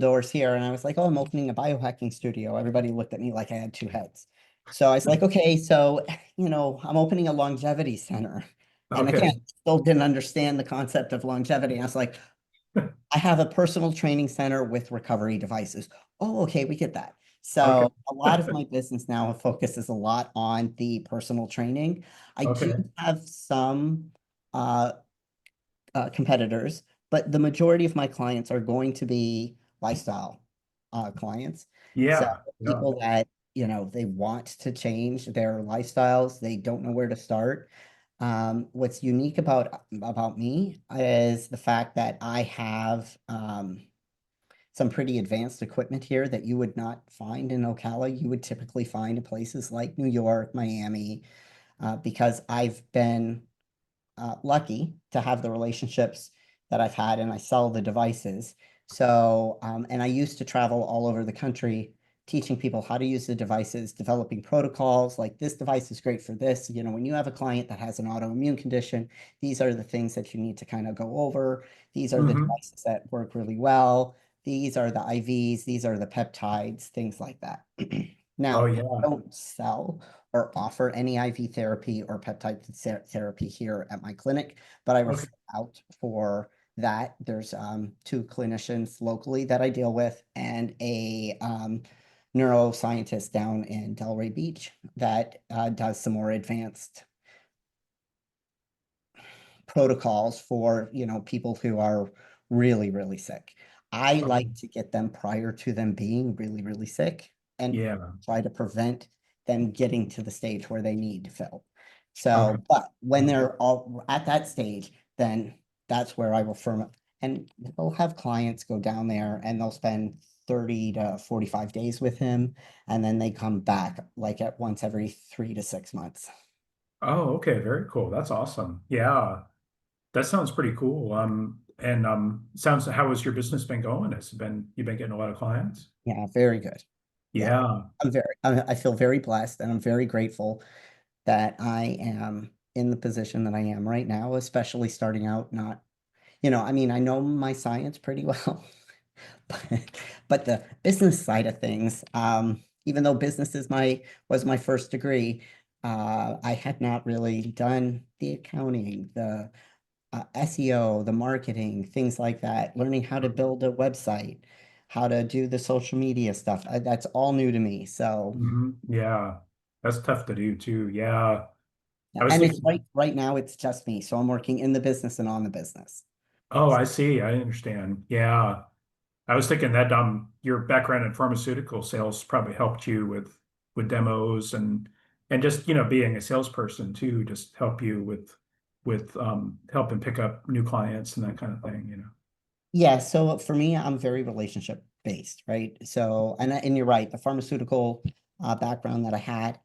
doors here and I was like, oh, I'm opening a biohacking studio, everybody looked at me like I had two heads. So I was like, okay, so I'm opening a longevity center. And again, Okay. still didn't understand the concept of longevity. I was like, I have a personal training center with recovery devices. Oh, okay, we get that. Okay. So a lot of my business now focuses a lot on the personal training. I do Okay. have some uh, competitors, but the majority of my clients are going to be lifestyle clients. So Yeah. Yeah. people that they want to change their lifestyles. They don't know where to start. What's unique about me is the fact that I have some pretty advanced equipment here that you would not find in Ocala. You would typically find in places like New York, Miami, because I've been lucky to have the relationships that I've had, and I sell the devices. So, and I used to travel all over the country teaching people how to use the devices, developing protocols like this device is great for this. When you have a client that has an autoimmune condition, these are the things that you need to kind of go over. These are the Hmm. devices that work really well. These are the IVs, these are the peptides, things like that. Oh Now, I yeah. don't sell or offer any IV therapy or peptide therapy here at my clinic, but I Okay. refer out for that. There's two clinicians locally that I deal with and a neuroscientist down in Delray Beach that does some more advanced protocols for, people who are really, really sick. I Oh, like to get them prior to them being really, really sick and yeah. try to prevent them getting to the stage where they need to fill. Okay. So, but when they're all at that stage, then that's where I will firm up. And we'll have clients go down there and they'll spend 30 to 45 days with him. And then they come back like at once every 3 to 6 months. Oh, okay. Very cool. That's awesome. Yeah. That sounds pretty cool. And sounds how has your business been going? You've been getting a lot of clients? Yeah, very good. Yeah. Yeah. I feel very blessed and I'm very grateful that I am in the position that I am right now, especially starting out not, I mean, I know my science pretty well, but, but the business side of things, even though business was my first degree, I had not really done the accounting, the SEO, the marketing, things like that, learning how to build a website, how to do the social media stuff. That's all new to me. So, Yeah. That's tough to do too. Yeah. yeah, I was and it's thinking, right now it's just me. So I'm working in the business and on the business. oh, I see. I understand. Yeah. I was thinking that your background in pharmaceutical sales probably helped you with demos and just, being a salesperson too, just help you with helping pick up new clients and that kind of thing. Yeah, so for me, I'm very relationship based, right? So, and you're right, the pharmaceutical background that I had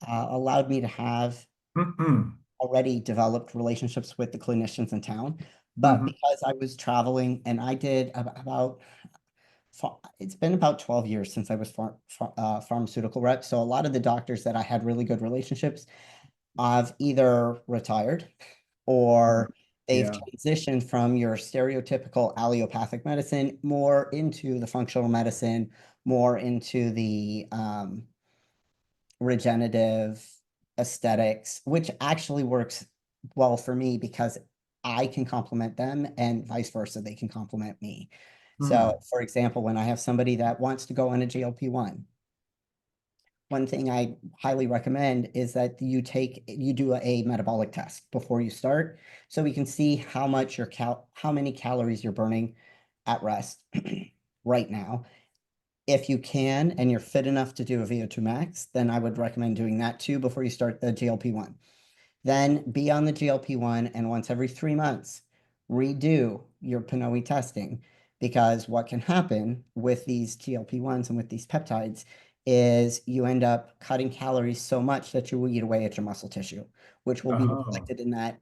allowed me to have Hmm. already developed relationships with the clinicians in town. But Hmm. because I was traveling and I did it's been about 12 years since I was pharmaceutical rep. So a lot of the doctors that I had really good relationships, I've either retired or they've Yeah. transitioned from your stereotypical allopathic medicine more into the functional medicine, more into the regenerative aesthetics, which actually works well for me because I can complement them and vice versa, they can complement me. So, Hmm. for example, when I have somebody that wants to go on a GLP-1, one thing I highly recommend is that you do a metabolic test before you start, so we can see how many calories you're burning at rest right now. If you can and you're fit enough to do a VO2 max, then I would recommend doing that too before you start the GLP-1. Then be on the GLP-1 and once every 3 months, redo your PNOE testing because what can happen with these GLP-1s and with these peptides is you end up cutting calories so much that you will eat away at your muscle tissue, which will be Oh, reflected in that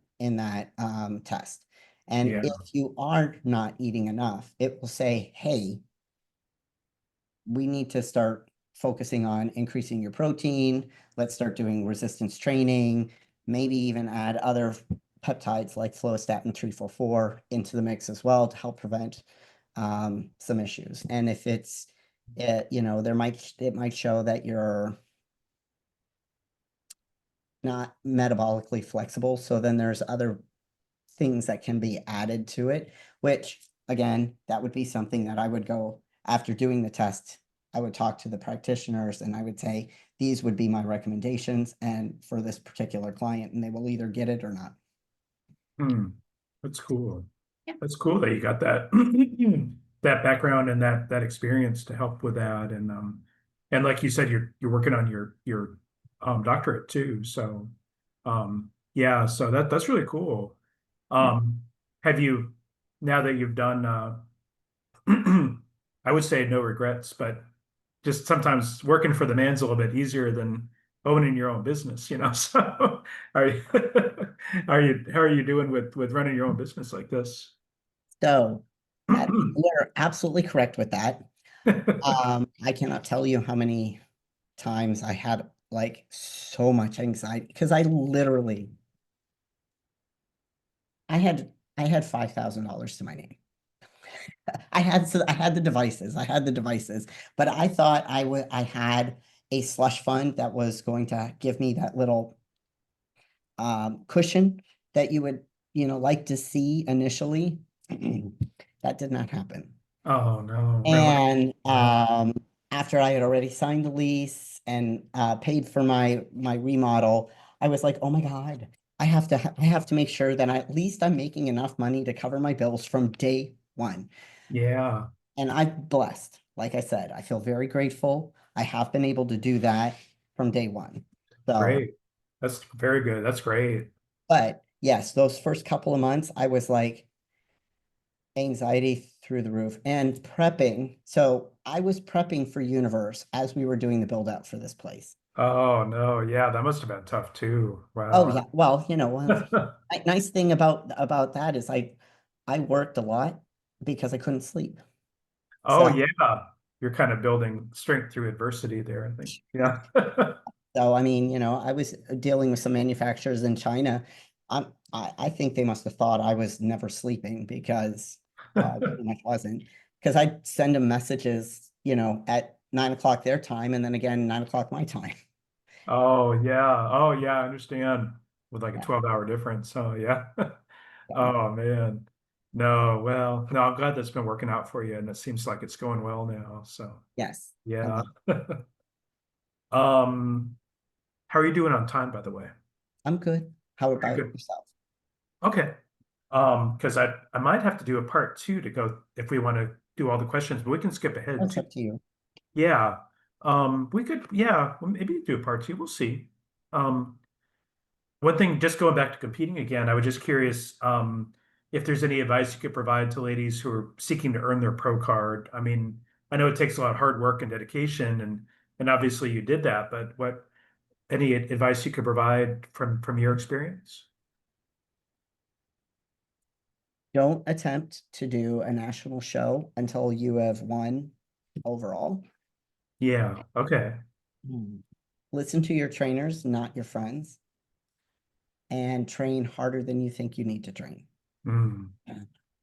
test. And yeah. if you are not eating enough, it will say, hey, we need to start focusing on increasing your protein. Let's start doing resistance training, maybe even add other peptides like fluostatin 344 into the mix as well to help prevent some issues. And if it might show that you're not metabolically flexible. So then there's other things that can be added to it, which again, that would be something that I would go after doing the test. I would talk to the practitioners and I would say, these would be my recommendations and for this particular client, and they will either get it or not. Hmm. That's cool. Yeah. That's cool that you got that that background and that experience to help with that And like you said, you're working on your doctorate too. So yeah, so that's really cool. Yeah. Um, have you now that you've done I would say no regrets, but just sometimes working for the man's a little bit easier than owning your own business, you know. So are you how are you doing with running your own business like this? So that you're absolutely correct with that. I cannot tell you how many times I had like so much anxiety because I had $5,000 to my name. I had the devices, but I thought I had a slush fund that was going to give me that little cushion that you would, like to see initially. That did not happen. Oh no, really? And Wow. after I had already signed the lease and paid for my remodel, I was like, oh my God, I have to make sure that at least I'm making enough money to cover my bills from day one. Yeah, And I'm blessed. Like I said, I feel very grateful. I have been able to do that from day one. So, great. That's very good. That's great. but yes, those first couple of months, I was like anxiety through the roof and prepping. So I was prepping for Universe as we were doing the build out for this place. Oh no, yeah, that must have been tough too. Oh Wow. yeah. Well, nice thing about that is I worked a lot because I couldn't sleep. Oh So yeah, you're kind of building strength through adversity there, I think. Yeah. So, I mean, I was dealing with some manufacturers in China. I think they must have thought I was never sleeping because I pretty much wasn't. Because I'd send them messages, at 9 o'clock their time and then again 9 o'clock my time. Oh yeah. Oh yeah, I understand. With like a Yeah. 12-hour difference. Oh yeah. So, Oh man. No, well, no, I'm glad that's been working out for you and it seems like it's going well now. So yes, I yeah. love. Um, how are you doing on time, by the way? I'm good. How Pretty about good. yourself? Okay. Because I might have to do a part two to go if we want to do all the questions, but we can skip ahead That's too. up to you. Yeah. We could, yeah, well, maybe do a part two. We'll see. Um, one thing, just going back to competing again, I was just curious, if there's any advice you could provide to ladies who are seeking to earn their pro card. I mean, I know it takes a lot of hard work and dedication, and obviously you did that, but what any advice you could provide from your experience? Don't attempt to do a national show until you have won overall. Yeah. Okay. Hmm. Listen to your trainers, not your friends, and train harder than you think you need to train. Mm.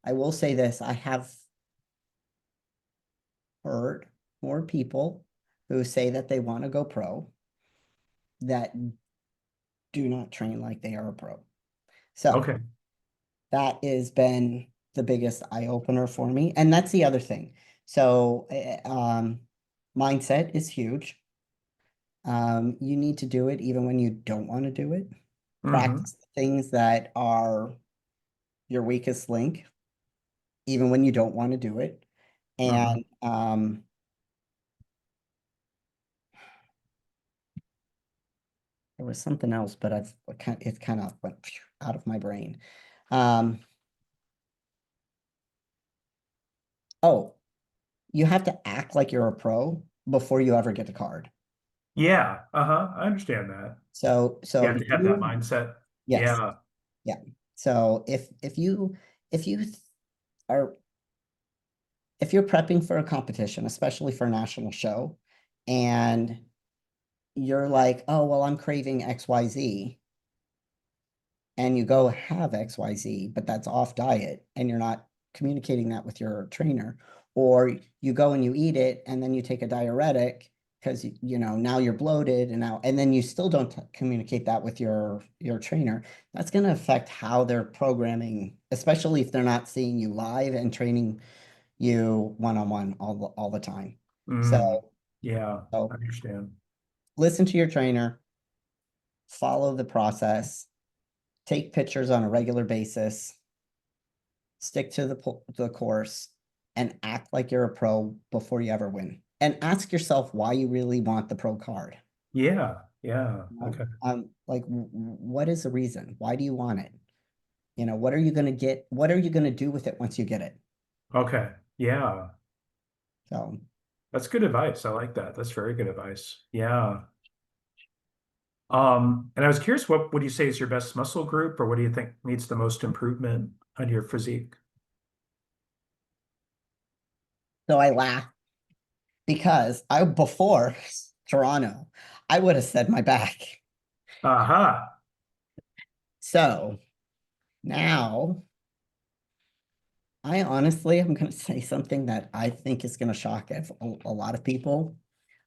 I will say this, I have heard more people who say that they want to go pro that do not train like they are a pro. So Okay. that has been the biggest eye opener for me. And that's the other thing. So mindset is huge. You need to do it even when you don't want to do it. Hmm. Practice the things that are your weakest link, even when you don't want to do it. Hmm. And there was something else, but it's kind of went out of my brain. Um, oh, you have to act like you're a pro before you ever get a card. Yeah. Uh-huh. I understand that. You So have to have that mindset. yes, Yeah. yeah. So if you are if you're prepping for a competition, especially for a national show, and you're like, oh well, I'm craving XYZ, and you go have XYZ, but that's off diet, and you're not communicating that with your trainer, or you go and you eat it, and then you take a diuretic because now you're bloated, and then you still don't communicate that with your trainer. That's going to affect how they're programming, especially if they're not seeing you live and training you one-on-one all the time. So, Mm. Yeah. I so understand. listen to your trainer, follow the process, take pictures on a regular basis, stick to the course, and act like you're a pro before you ever win. and ask yourself why you really want the pro card. Yeah. Yeah. You know? Okay. Like what is the reason? Why do you want it? What are you going to get? What are you going to do with it once you get it? Okay. Yeah. So, That's good advice. I like that. That's very good advice. Yeah. And I was curious, what would you say is your best muscle group, or what do you think needs the most improvement on your physique? so I laugh because before Toronto, I would have said my back. Aha. So now I honestly am going to say something that I think is going to shock a lot of people,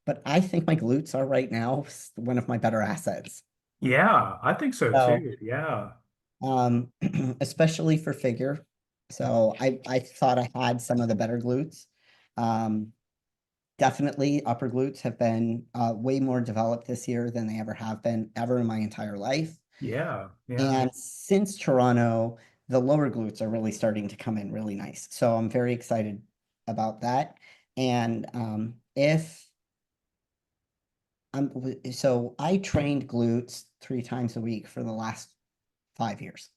but I think my glutes are right now one of my better assets. Yeah, I think so So, too. Yeah. um, especially for figure. So I thought I had some of the better glutes. Um, Definitely upper glutes have been way more developed this year than they ever have been ever in my entire life. Yeah. Yeah. And since Toronto, the lower glutes are really starting to come in really nice. So I'm very excited about that. And if I'm so I trained glutes 3 times a week for the last 5 years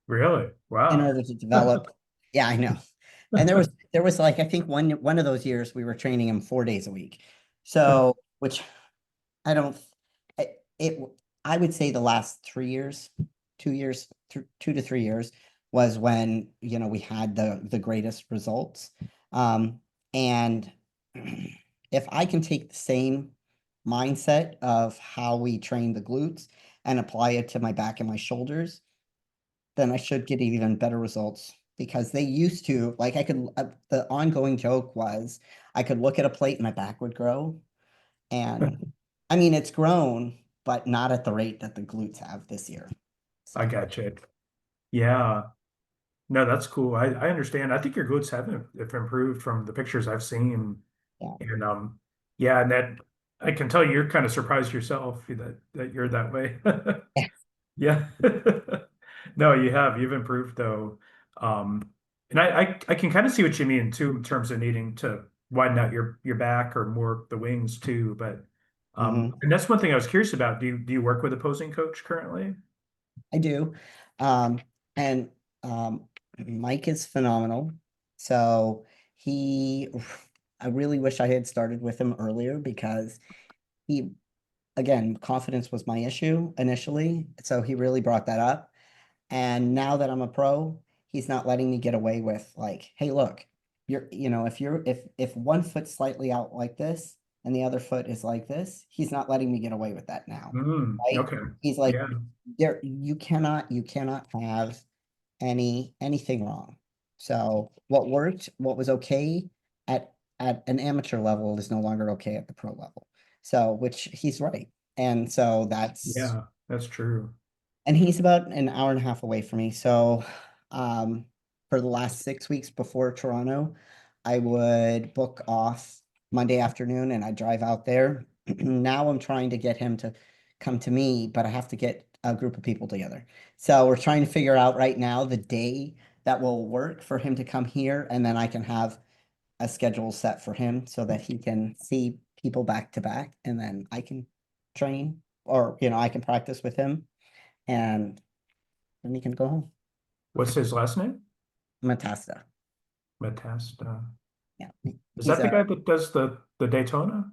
Really? in Wow. order to develop. Yeah, I know. And there was like I think one of those years we were training him 4 days a week. So which I don't it I would say the last 3 years, 2 years, 2 to 3 years was when we had the greatest results. And if I can take the same mindset of how we train the glutes and apply it to my back and my shoulders, then I should get even better results because they used to like the ongoing joke was I could look at a plate and my back would grow. And I mean, it's grown, but not at the rate that the glutes have this year. I So, got you. Yeah. No, that's cool. I understand. I think your glutes have improved from the pictures I've seen. yeah. And yeah, and that I can tell you're kind of surprised yourself that you're that way. Yeah. No, you've improved though. And I can kind of see what you mean too in terms of needing to widen out your back or more the wings too. But Mhm. and that's one thing I was curious about. Do you work with a posing coach currently? I do. Um, and Mike is phenomenal. So he, I really wish I had started with him earlier because he, again, confidence was my issue initially. So he really brought that up. And now that I'm a pro, he's not letting me get away with like, hey, look, if one foot's slightly out like this and the other foot is like this, he's not letting me get away with that now. Right? Okay. He's like, Yeah. you cannot have anything wrong. So what worked, what was okay at an amateur level is no longer okay at the pro level. So which he's right. And so Yeah. That's true. he's about an hour and a half away from me. So um, for the last 6 weeks before Toronto, I would book off Monday afternoon and I drive out there. Now I'm trying to get him to come to me, but I have to get a group of people together. So we're trying to figure out right now the day that will work for him to come here, and then I can have a schedule set for him so that he can see people back to back, and then I can train or I can practice with him and then he can go home. What's his last name? Matasta. Matasta. Yeah. Is He's that the a guy that does the Daytona?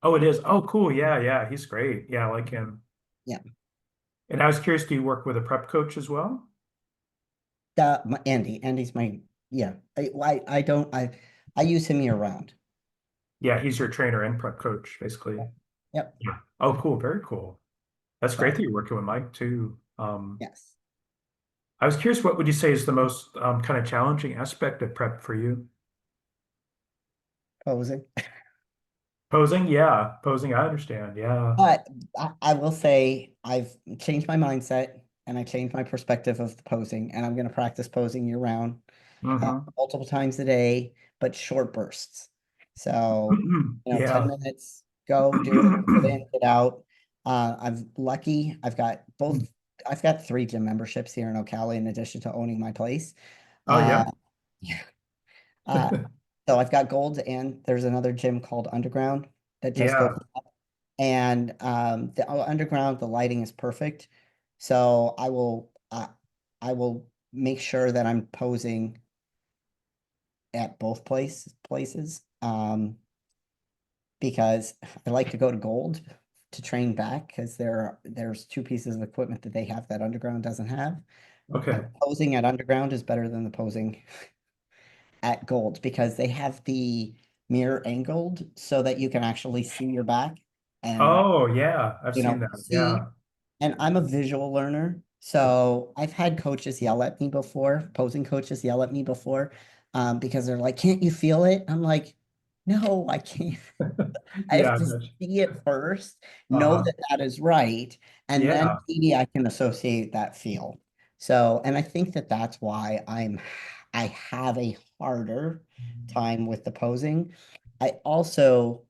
Oh, it is. Oh, cool. Yeah, yeah. He's great. Yeah, I like him. yeah. And I was curious, do you work with a prep coach as well? Andy. Andy's my yeah. I don't I use him year round. Yeah, he's your trainer and prep coach, basically. Yep. Yeah. Oh, cool. Very cool. That's great So that you're working with Mike too. yes. I was curious, what would you say is the most kind of challenging aspect of prep for you? Posing. Posing? Yeah. Posing, I understand. Yeah. But I will say I've changed my mindset and I changed my perspective of the posing, and I'm going to practice posing year round, Hmm. multiple times a day, but short bursts. So, Yeah. 10 minutes, go do it, get in, get out. I'm lucky. I've got 3 gym memberships here in Ocala in addition to owning my place. Oh, Uh, yeah. uh, So I've got gold, and there's another gym called Underground that just Yeah. opened up. And the Underground, the lighting is perfect. So I will make sure that I'm posing at both places. Because I like to go to gold to train back because there's two pieces of equipment that they have that Underground doesn't have. But Okay. posing at Underground is better than the posing at gold because they have the mirror angled so that you can actually see your back and Oh, yeah. I've seen that. see. Yeah. And I'm a visual learner, so I've had coaches yell at me before, posing coaches yell at me before, because they're like, "Can't you feel it?" I'm like, "No, I can't." I have Yeah. to see it first, know Uh-huh. that that is right, and then Yeah. maybe I can associate that feel. So, and I think that that's why I have a harder time with the posing. I also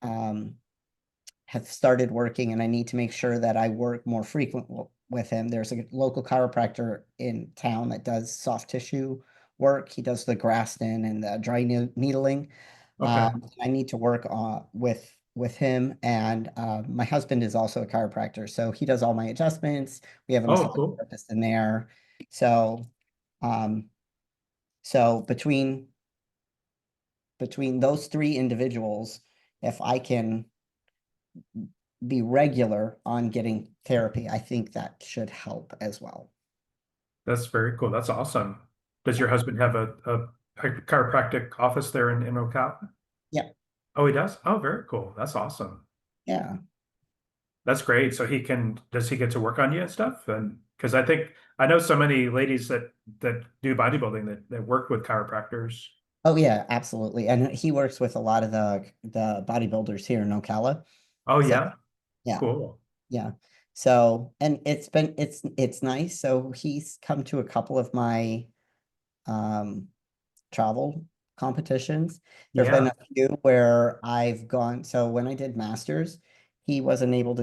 um, have started working, and I need to make sure that I work more frequent with him. There's a local chiropractor in town that does soft tissue work. He does the Grafton and the dry needling. Okay. I need to work with him, and my husband is also a chiropractor, so he does all my adjustments. We have a Oh, massage cool. therapist in there, so um, so between those three individuals, if I can be regular on getting therapy, I think that should help as well. That's very cool. That's awesome. Does your husband have a chiropractic office there in Ocala? Yeah, Oh, he does? Oh, very cool. That's awesome. yeah. That's great. So does he get to work on you and stuff? And because I know so many ladies that do bodybuilding that work with chiropractors. Oh yeah, absolutely. And he works with a lot of the bodybuilders here in Ocala. Oh, So yeah. yeah, Cool. yeah. So and it's nice. So he's come to a couple of my um travel competitions. There have been Yeah. a few where I've gone. So when I did Masters, he wasn't able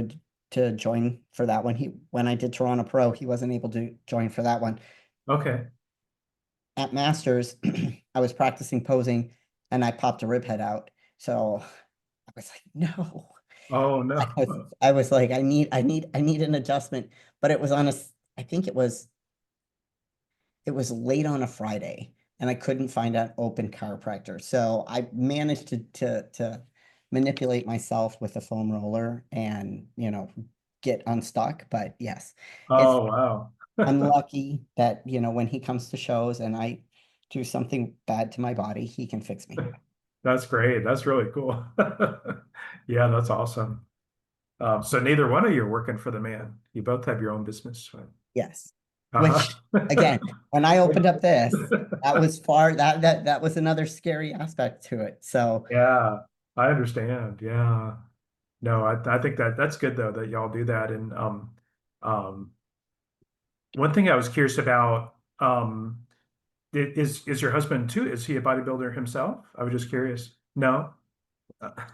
to join for that one. When I did Toronto Pro, he wasn't able to join for that one. Okay. At Masters, I was practicing posing and I popped a rib head out. So I was like, no. Oh, I no. was I was like, I need an adjustment. But it was on I think it was late on a Friday and I couldn't find an open chiropractor. So I managed to manipulate myself with a foam roller and, get unstuck. But yes, it's Oh, wow. I'm lucky that, when he comes to shows and I do something bad to my body, he can fix me. That's great. That's really cool. Yeah, that's awesome. So neither one of you are working for the man. You both have your own business. Right? Yes. Which Uh-huh. again, when I opened up this, that was far that was another scary aspect to it. So Yeah, I understand. Yeah. No, I think that's good though that y'all do that. And um one thing I was curious about, is your husband too? Is he a bodybuilder himself? I was just curious. No?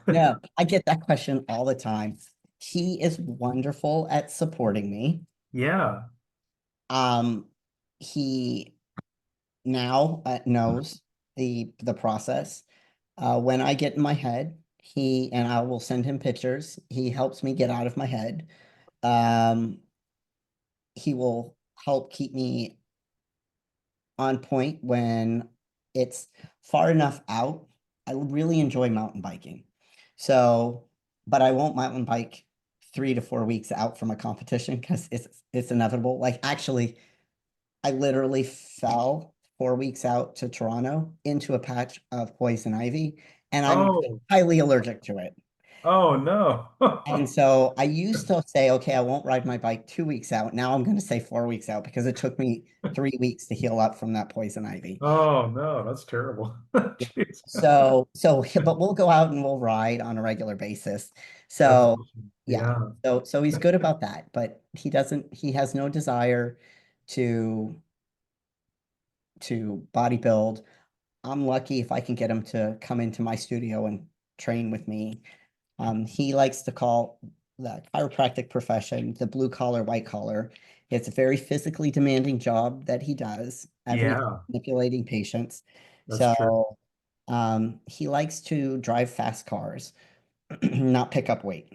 no, I get that question all the time. He is wonderful at supporting me. Yeah. Um, he now knows the process. When I get in my head, he and I will send him pictures. He helps me get out of my head. Um, he will help keep me on point when it's far enough out. I really enjoy mountain biking. So, but I won't mountain bike 3 to 4 weeks out from a competition because it's inevitable. Like actually, I literally fell 4 weeks out to Toronto into a patch of poison ivy, and I'm Oh, highly allergic to it. oh no. And so I used to say, okay, I won't ride my bike 2 weeks out. Now I'm going to say 4 weeks out because it took me 3 weeks to heal up from that poison ivy. Oh no, that's terrible. Yeah. Jeez. But we'll go out and we'll ride on a regular basis. That's So, awesome. yeah. Yeah. So he's good about that, but he has no desire to, to bodybuild. I'm lucky if I can get him to come into my studio and train with me. He likes to call the chiropractic profession the blue collar, white collar. It's a very physically demanding job that he does. Every Yeah, manipulating patients. that's true. So He likes to drive fast cars, not pick up weight.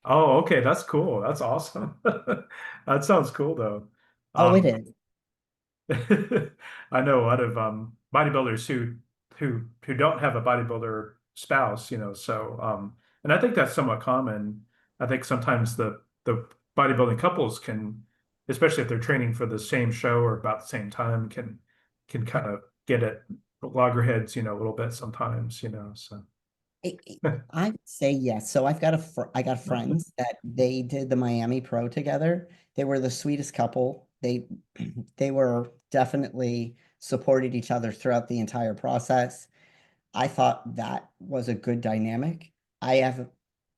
Oh, okay, that's cool. That's awesome. That sounds cool though. Oh, it Um, is. I know a lot of bodybuilders who don't have a bodybuilder spouse, so and I think that's somewhat common. I think sometimes the bodybuilding couples can, especially if they're training for the same show or about the same time, can kind of get at loggerheads, a little bit sometimes, so. I I would say yes. So I got friends that they did the Miami Pro together. They were the sweetest couple. They were definitely supported each other throughout the entire process. I thought that was a good dynamic. I have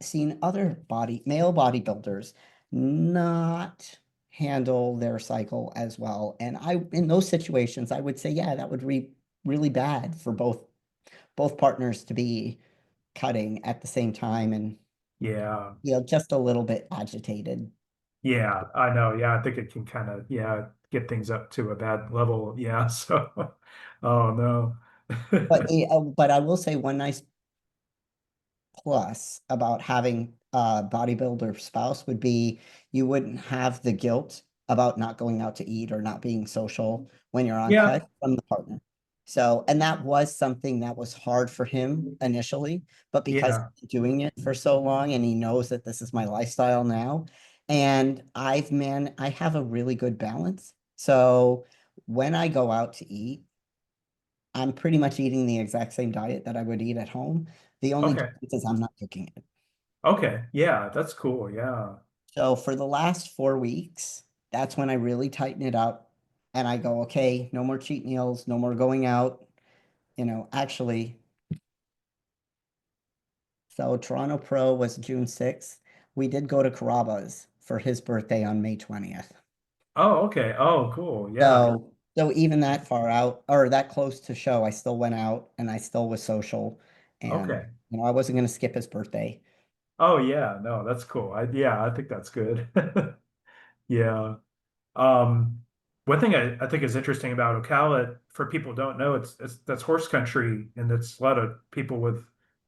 seen other male bodybuilders not handle their cycle as well. And in those situations, I would say, yeah, that would be really bad for both partners to be cutting at the same time and, Yeah. just a little bit agitated. Yeah, I know. Yeah, I think it can kind of, yeah, get things up to a bad level. Yeah. So, oh no. But I will say one nice plus about having a bodybuilder spouse would be you wouldn't have the guilt about not going out to eat or not being social when you're on Yeah. cut from the partner. So, and that was something that was hard for him initially, but because Yeah. he's been doing it for so long and he knows that this is my lifestyle now, and I have a really good balance. So when I go out to eat, I'm pretty much eating the exact same diet that I would eat at home. The only Okay. difference is I'm not cooking it. Okay. Yeah, that's cool. Yeah. So for the last 4 weeks, that's when I really tighten it up and I go, okay, no more cheat meals, no more going out. Actually, so Toronto Pro was June 6th. We did go to Carrabba's for his birthday on May 20th. Oh, okay. Oh, cool. Yeah. So even that far out or that close to show, I still went out and I still was social and Okay. I wasn't going to skip his birthday. Oh, yeah. No, that's cool. Yeah, I think that's good. Yeah. One thing I think is interesting about Ocala, for people who don't know, it's that's horse country, and it's a lot of people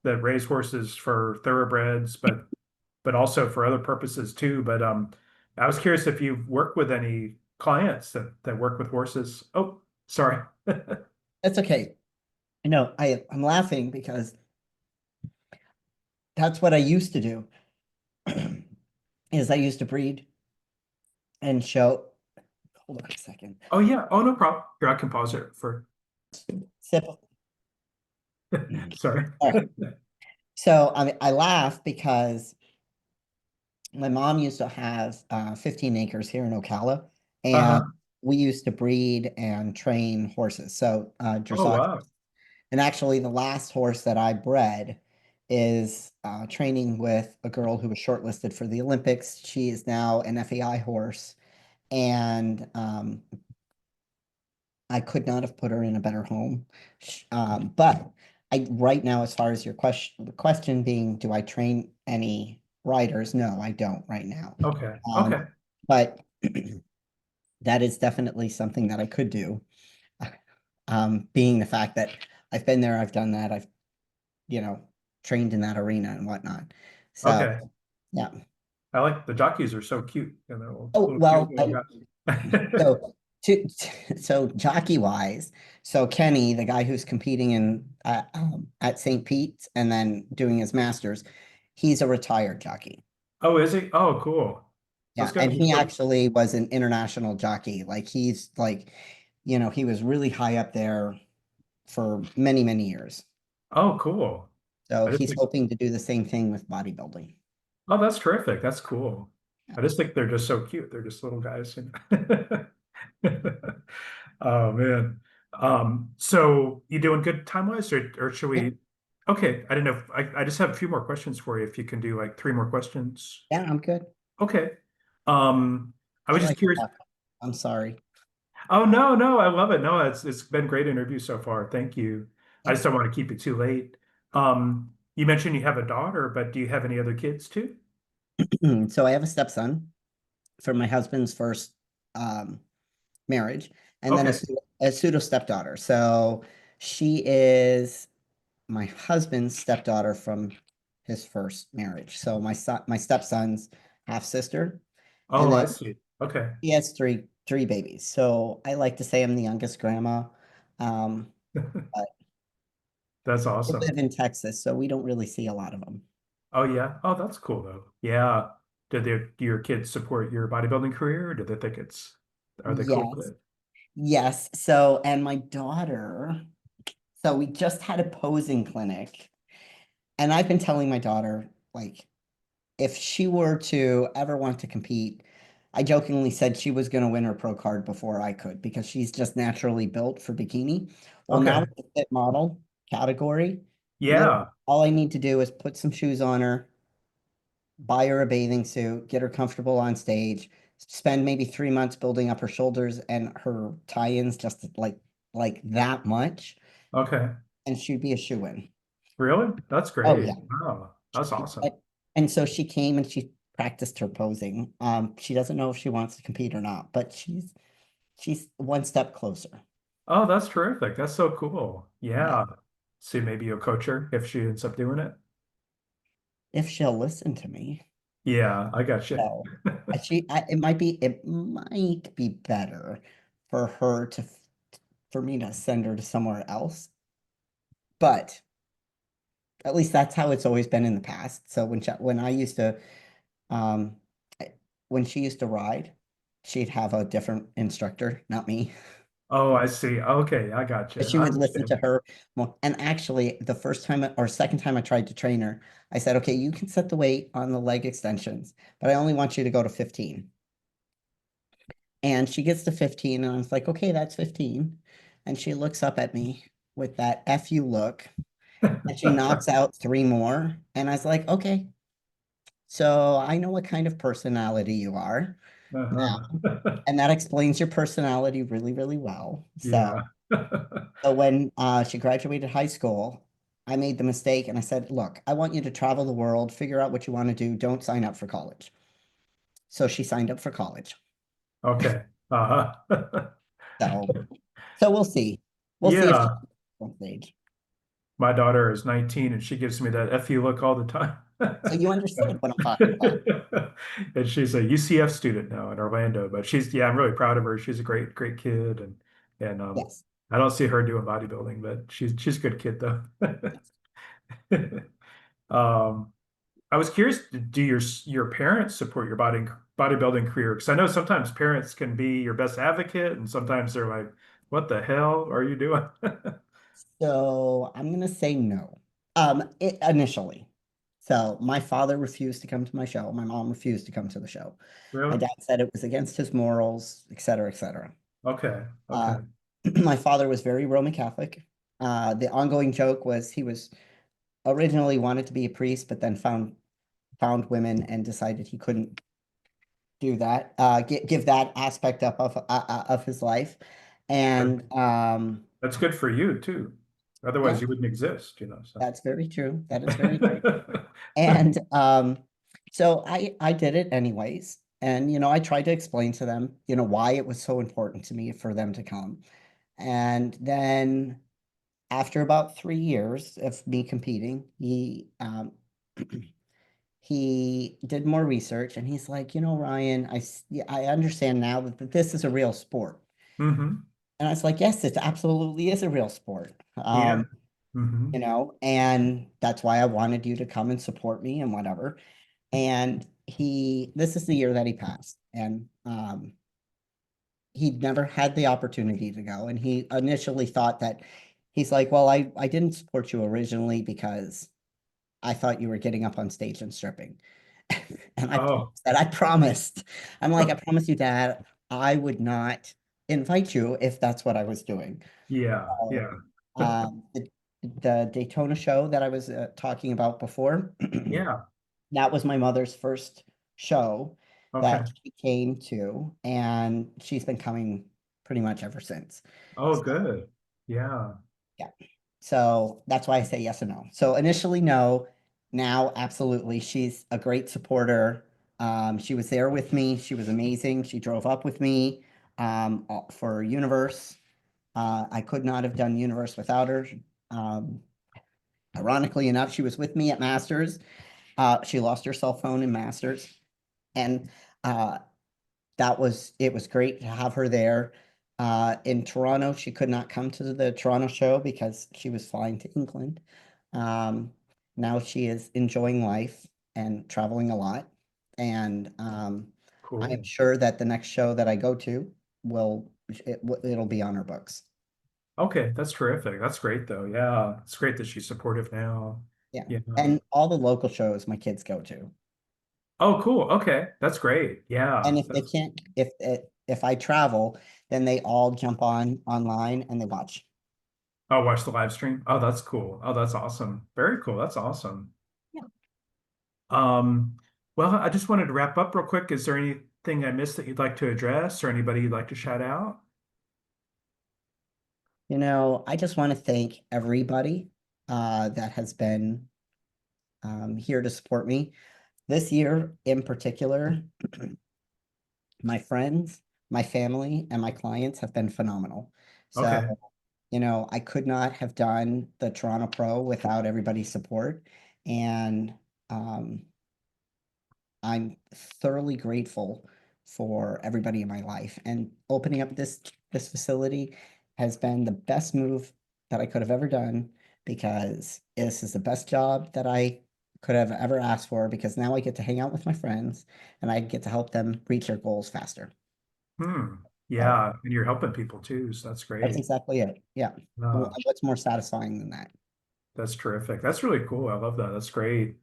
that raise horses for thoroughbreds, but also for other purposes too. But I was curious if you've worked with any clients that work with horses. Oh, sorry. That's okay. I'm laughing because that's what I used to do. Is I used to breed and show. Hold on a second. Oh yeah. Oh, no problem. Here, I can pause it for. Sip. Sorry. All right. So I laugh because my mom used to have 15 acres here in Ocala, and Uh-huh. we used to breed and train horses. So Oh dressage. wow. And actually, the last horse that I bred is training with a girl who was shortlisted for the Olympics. She is now an FAI horse, and I could not have put her in a better home. But I right now, as far as your question, the question being, do I train any riders? No, I don't right now. Okay. Okay. Um, but that is definitely something that I could do. Being the fact that I've been there, I've done that, I've you know trained in that arena and whatnot. So Okay. yeah. I like the jockeys are so cute and they're Oh little cute well, little guys. so so jockey wise, so Kenny, the guy who's competing at St. Pete's and then doing his masters, he's a retired jockey. Oh, is he? Oh, cool. So Yeah, it's got and he's he still. actually was an international jockey. Like he's like, he was really high up there for many, many years. Oh, cool. So I just he's think, hoping to do the same thing with bodybuilding. oh, that's terrific. That's cool. Yeah. I just think they're just so cute. They're just little guys. Oh man. So you doing good time-wise, or should Yeah, we? Okay, I didn't know. I just have a few more questions for you. If you can do like three more questions. yeah, I'm good. Okay. I I was just like to curious. talk. I'm sorry. Oh no, no, I love it. No, it's been great interview so far. Thank you. I Yep. just don't want to keep it too late. You mentioned you have a daughter, but do you have any other kids too? So I have a stepson from my husband's first um, marriage, and then Okay. a pseudo stepdaughter. So she is. my husband's stepdaughter from his first marriage. So my stepson's half sister, and Oh, then I see. Okay. he has three babies. So I like to say I'm the youngest grandma. But That's we awesome. live in Texas, so we don't really see a lot of them. Oh yeah. Oh, that's cool though. Yeah. Do your kids support your bodybuilding career or do they think are they cool with Yes, it? yes. So, and my daughter, so we just had a posing clinic, and I've been telling my daughter, like, if she were to ever want to compete, I jokingly said she was going to win her pro card before I could because she's just naturally built for bikini. Well, now Okay. with the fit model category, literally Yeah. all I need to do is put some shoes on her, buy her a bathing suit, get her comfortable on stage, spend maybe 3 months building up her shoulders and her tie-ins just like that much, Okay. and she'd be a shoe-in. Really? That's Oh great. yeah. Wow. That's awesome. And and so she came and she practiced her posing. She doesn't know if she wants to compete or not, but she's one step closer. Oh, that's terrific. That's so cool. Yeah. Yeah. See, maybe you'll coach her if she ends up doing it. If she'll listen to me. Yeah, I got you. So it might be better for her to for me to send her to somewhere else. But at least that's how it's always been in the past. So when I used to um when she used to ride, she'd have a different instructor, not me. Oh, I see. Okay, I got you. But she I would listen to understand. her more. And actually, the first time or second time I tried to train her, I said, okay, you can set the weight on the leg extensions, but I only want you to go to 15. And she gets to 15, and I was like, okay, that's 15. And she looks up at me with that F you look, and she knocks out three more. And I was like, okay, so I know what kind of personality you are now. Uh-huh. And that explains your personality really, really well. Yeah. So when she graduated high school, I made the mistake and I said, look, I want you to travel the world, figure out what you want to do. Don't sign up for college. So she signed up for college. Okay. Uh-huh. So so we'll see. We'll see if she Yeah. on stage. My daughter is 19 and she gives me that FU look all the time. So you understand what I'm talking about. And she's a UCF student now in Orlando, but yeah, I'm really proud of her. She's a great kid and Yes. I don't see her doing bodybuilding, but she's a good kid though. Yes. Um, I was curious, do your parents support your bodybuilding career? Because I know sometimes parents can be your best advocate, and sometimes they're like, "What the hell are you doing?" So I'm gonna say no. Initially. So my father refused to come to my show. My mom refused to come to the show. My Really? dad said it was against his morals, et cetera, et cetera. Okay. Uh, Okay. my father was very Roman Catholic. The ongoing joke was he was originally wanted to be a priest, but then found women and decided he couldn't do that. Give that aspect up of his life, and That's good for you too. yeah, Otherwise, you wouldn't exist, so. that's very true. That is very true. And so I did it anyways. And I tried to explain to them, why it was so important to me for them to come. And then after about 3 years of me competing, he did more research and he's like, Ryan, yeah, I understand now that this is a real sport. Hmm. And I was like, yes, it absolutely is a real sport. Yeah. Hmm. And that's why I wanted you to come and support me and whatever. And this is the year that he passed. And he never had the opportunity to go. And he initially thought that he's like, well, I didn't support you originally because I thought you were getting up on stage and stripping. And I Oh, said, I promised. I'm like, I promise you, Dad, I would not invite you if that's what I was doing. yeah. So, Yeah. the Daytona show that I was talking about before, Yeah. that was my mother's first show Okay. that she came to, and she's been coming pretty much ever since. Oh, So, good. Yeah. yeah. So that's why I say yes and no. So initially, no. Now, absolutely. She's a great supporter. She was there with me. She was amazing. She drove up with me for Universe. I could not have done Universe without her. Um, Ironically enough, she was with me at Masters. She lost her cell phone in Masters, and uh, it was great to have her there. In Toronto, she could not come to the Toronto show because she was flying to England. Um, Now she is enjoying life and traveling a lot. And I am Cool. sure that the next show that I go to it'll be on her books. Okay, that's terrific. That's great though. Yeah, it's great that she's supportive now. Yeah. Yeah. And all the local shows my kids go to. Oh, cool. Okay, that's great. And Yeah. if they can't, if I travel, then they all jump on online and they watch. I'll watch the live stream. Oh, that's cool. Oh, that's awesome. Very cool. That's awesome. Yeah. Um, well, I just wanted to wrap up real quick. Is there anything I missed that you'd like to address or anybody you'd like to shout out? I just want to thank everybody that has been here to support me. This year in particular, my friends, my family, and my clients have been phenomenal. So, Okay. I could not have done the Toronto Pro without everybody's support. And um, I'm thoroughly grateful for everybody in my life. And opening up this facility has been the best move that I could have ever done because this is the best job that I could have ever asked for because now I get to hang out with my friends and I get to help them reach their goals faster. Hmm. So Yeah, and you're helping people too, so that's that's great. exactly it. Yeah. Uh, What's more satisfying than that? that's terrific. That's really cool. I love that. That's great.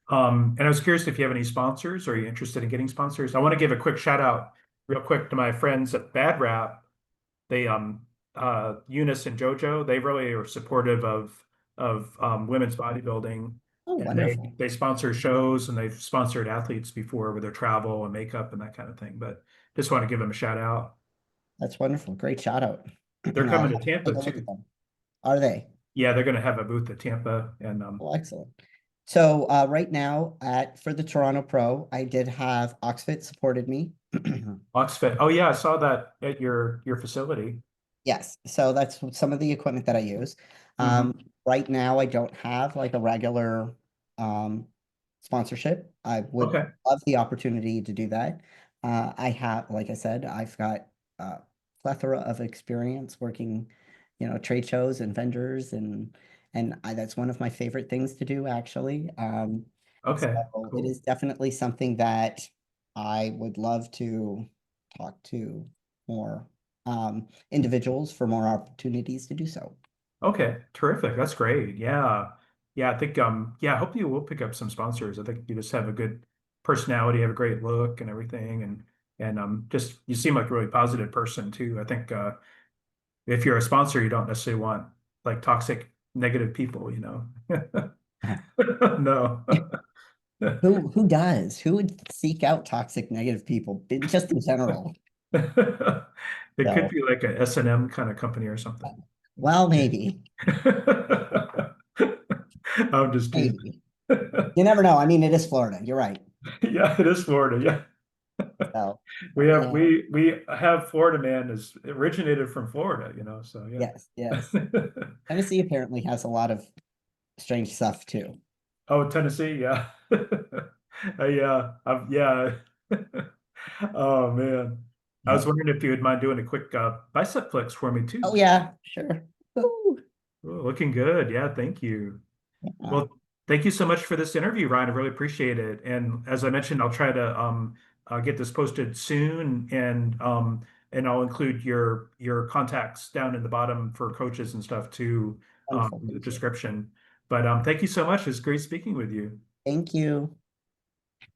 And I was curious if you have any sponsors. Or are you interested in getting sponsors? I want to give a quick shout out, real quick, to my friends at Bad Rap. They Eunice and JoJo, they really are supportive of women's bodybuilding, Oh, and wonderful. they sponsor shows and they've sponsored athletes before with their travel and makeup and that kind of thing. But just want to give them a shout out. That's wonderful. Great shout out. They're I'll coming have to to Tampa take a look at too. them. Are they? Yeah, they're going to have a booth at Tampa and Oh, excellent. So right now at for the Toronto Pro, I did have Oxfit supported me. Oxford. Oh yeah, I saw that at your facility. Yes, so that's some of the equipment that I use. Hmm. Right now, I don't have like a regular um, sponsorship. I would Okay. love the opportunity to do that. I have, like I said, I've got a plethora of experience working, trade shows and vendors, and that's one of my favorite things to do, actually. Okay. So it Cool. is definitely something that I would love to talk to more individuals for more opportunities to do so. Okay, terrific. That's great. Yeah. Yeah, I think yeah, I hope you will pick up some sponsors. I think you just have a good personality, have a great look and everything and just you seem like a really positive person too. I think if you're a sponsor, you don't necessarily want like toxic negative people, you know. No. Who does? Who would seek out toxic negative people? Just in general. It could So, be like a S&M kind of company or uh, something. well, maybe, I'm just kidding. maybe. You never know. I mean, it is Florida. You're right. Yeah, it is Florida. Yeah. So, We have yeah, we have Florida man is originated from Florida, you know, so yes, yes. yeah. Tennessee apparently has a lot of strange stuff too. Oh, Tennessee, yeah. Yeah, yeah. Oh man. I was So, wondering if you would mind doing a quick bicep flex for me too. oh yeah, sure. Ooh, Oh, looking good. Yeah, thank you. yeah, Well, thank you so much for this interview, Ryan. I really appreciate it. And as I mentioned, I'll try to get this posted soon, and I'll include your contacts down in the bottom for coaches and stuff too, wonderful. in the Thank you. description. But thank you so much. It's great speaking with you. Thank you.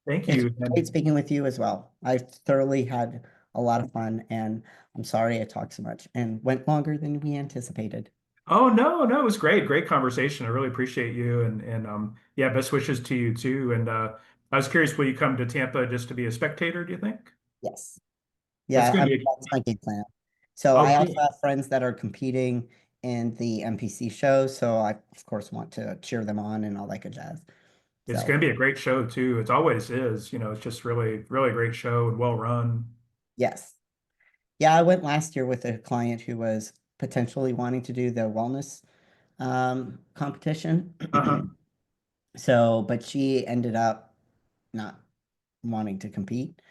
Thank It's you. great And speaking with you as well. I thoroughly had a lot of fun, and I'm sorry I talked so much and went longer than we anticipated. oh no, no, it was great. Great conversation. I really appreciate you and yeah, best wishes to you too. And I was curious, will you come to Tampa just to be a spectator, do you think? Yes. That's Yeah, gonna be that's my game plan. So oh I also cool. have friends that are competing in the NPC show, so I of course want to cheer them on and all that good jazz. It's So going to be a great show too. It always is. You know, it's just really, really great show and well run. yes. Yeah, I went last year with a client who was potentially wanting to do the wellness competition. Uh-huh. So, but she ended up not wanting to compete.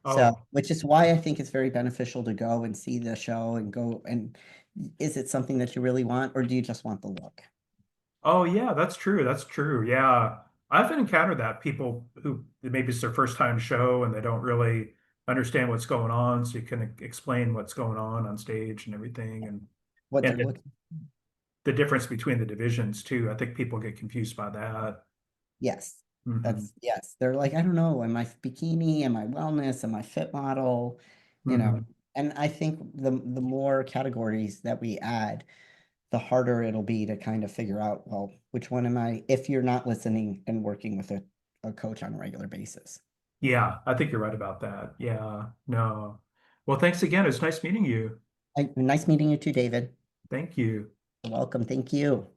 So, Oh, which is why I think it's very beneficial to go and see the show and go and is it something that you really want, or do you just want the look? oh yeah, that's true. That's true. Yeah. I've encountered that people who maybe it's their first time show and they don't really understand what's going on. So you can explain what's going on stage and everything. What And they're looking. the difference between the divisions too. I think people get confused by that. Yes. Hmm. Yes. They're like, I don't know, am I bikini? Am I wellness? Am I fit model? You know, Hmm. and I think the more categories that we add, the harder it'll be to kind of figure out, well, which one am I, if you're not listening and working with a coach on a regular basis. Yeah, I think you're right about that. Yeah. No. Well, thanks again. It's nice meeting you. Nice meeting you too, David. Thank you. You're welcome. Thank you.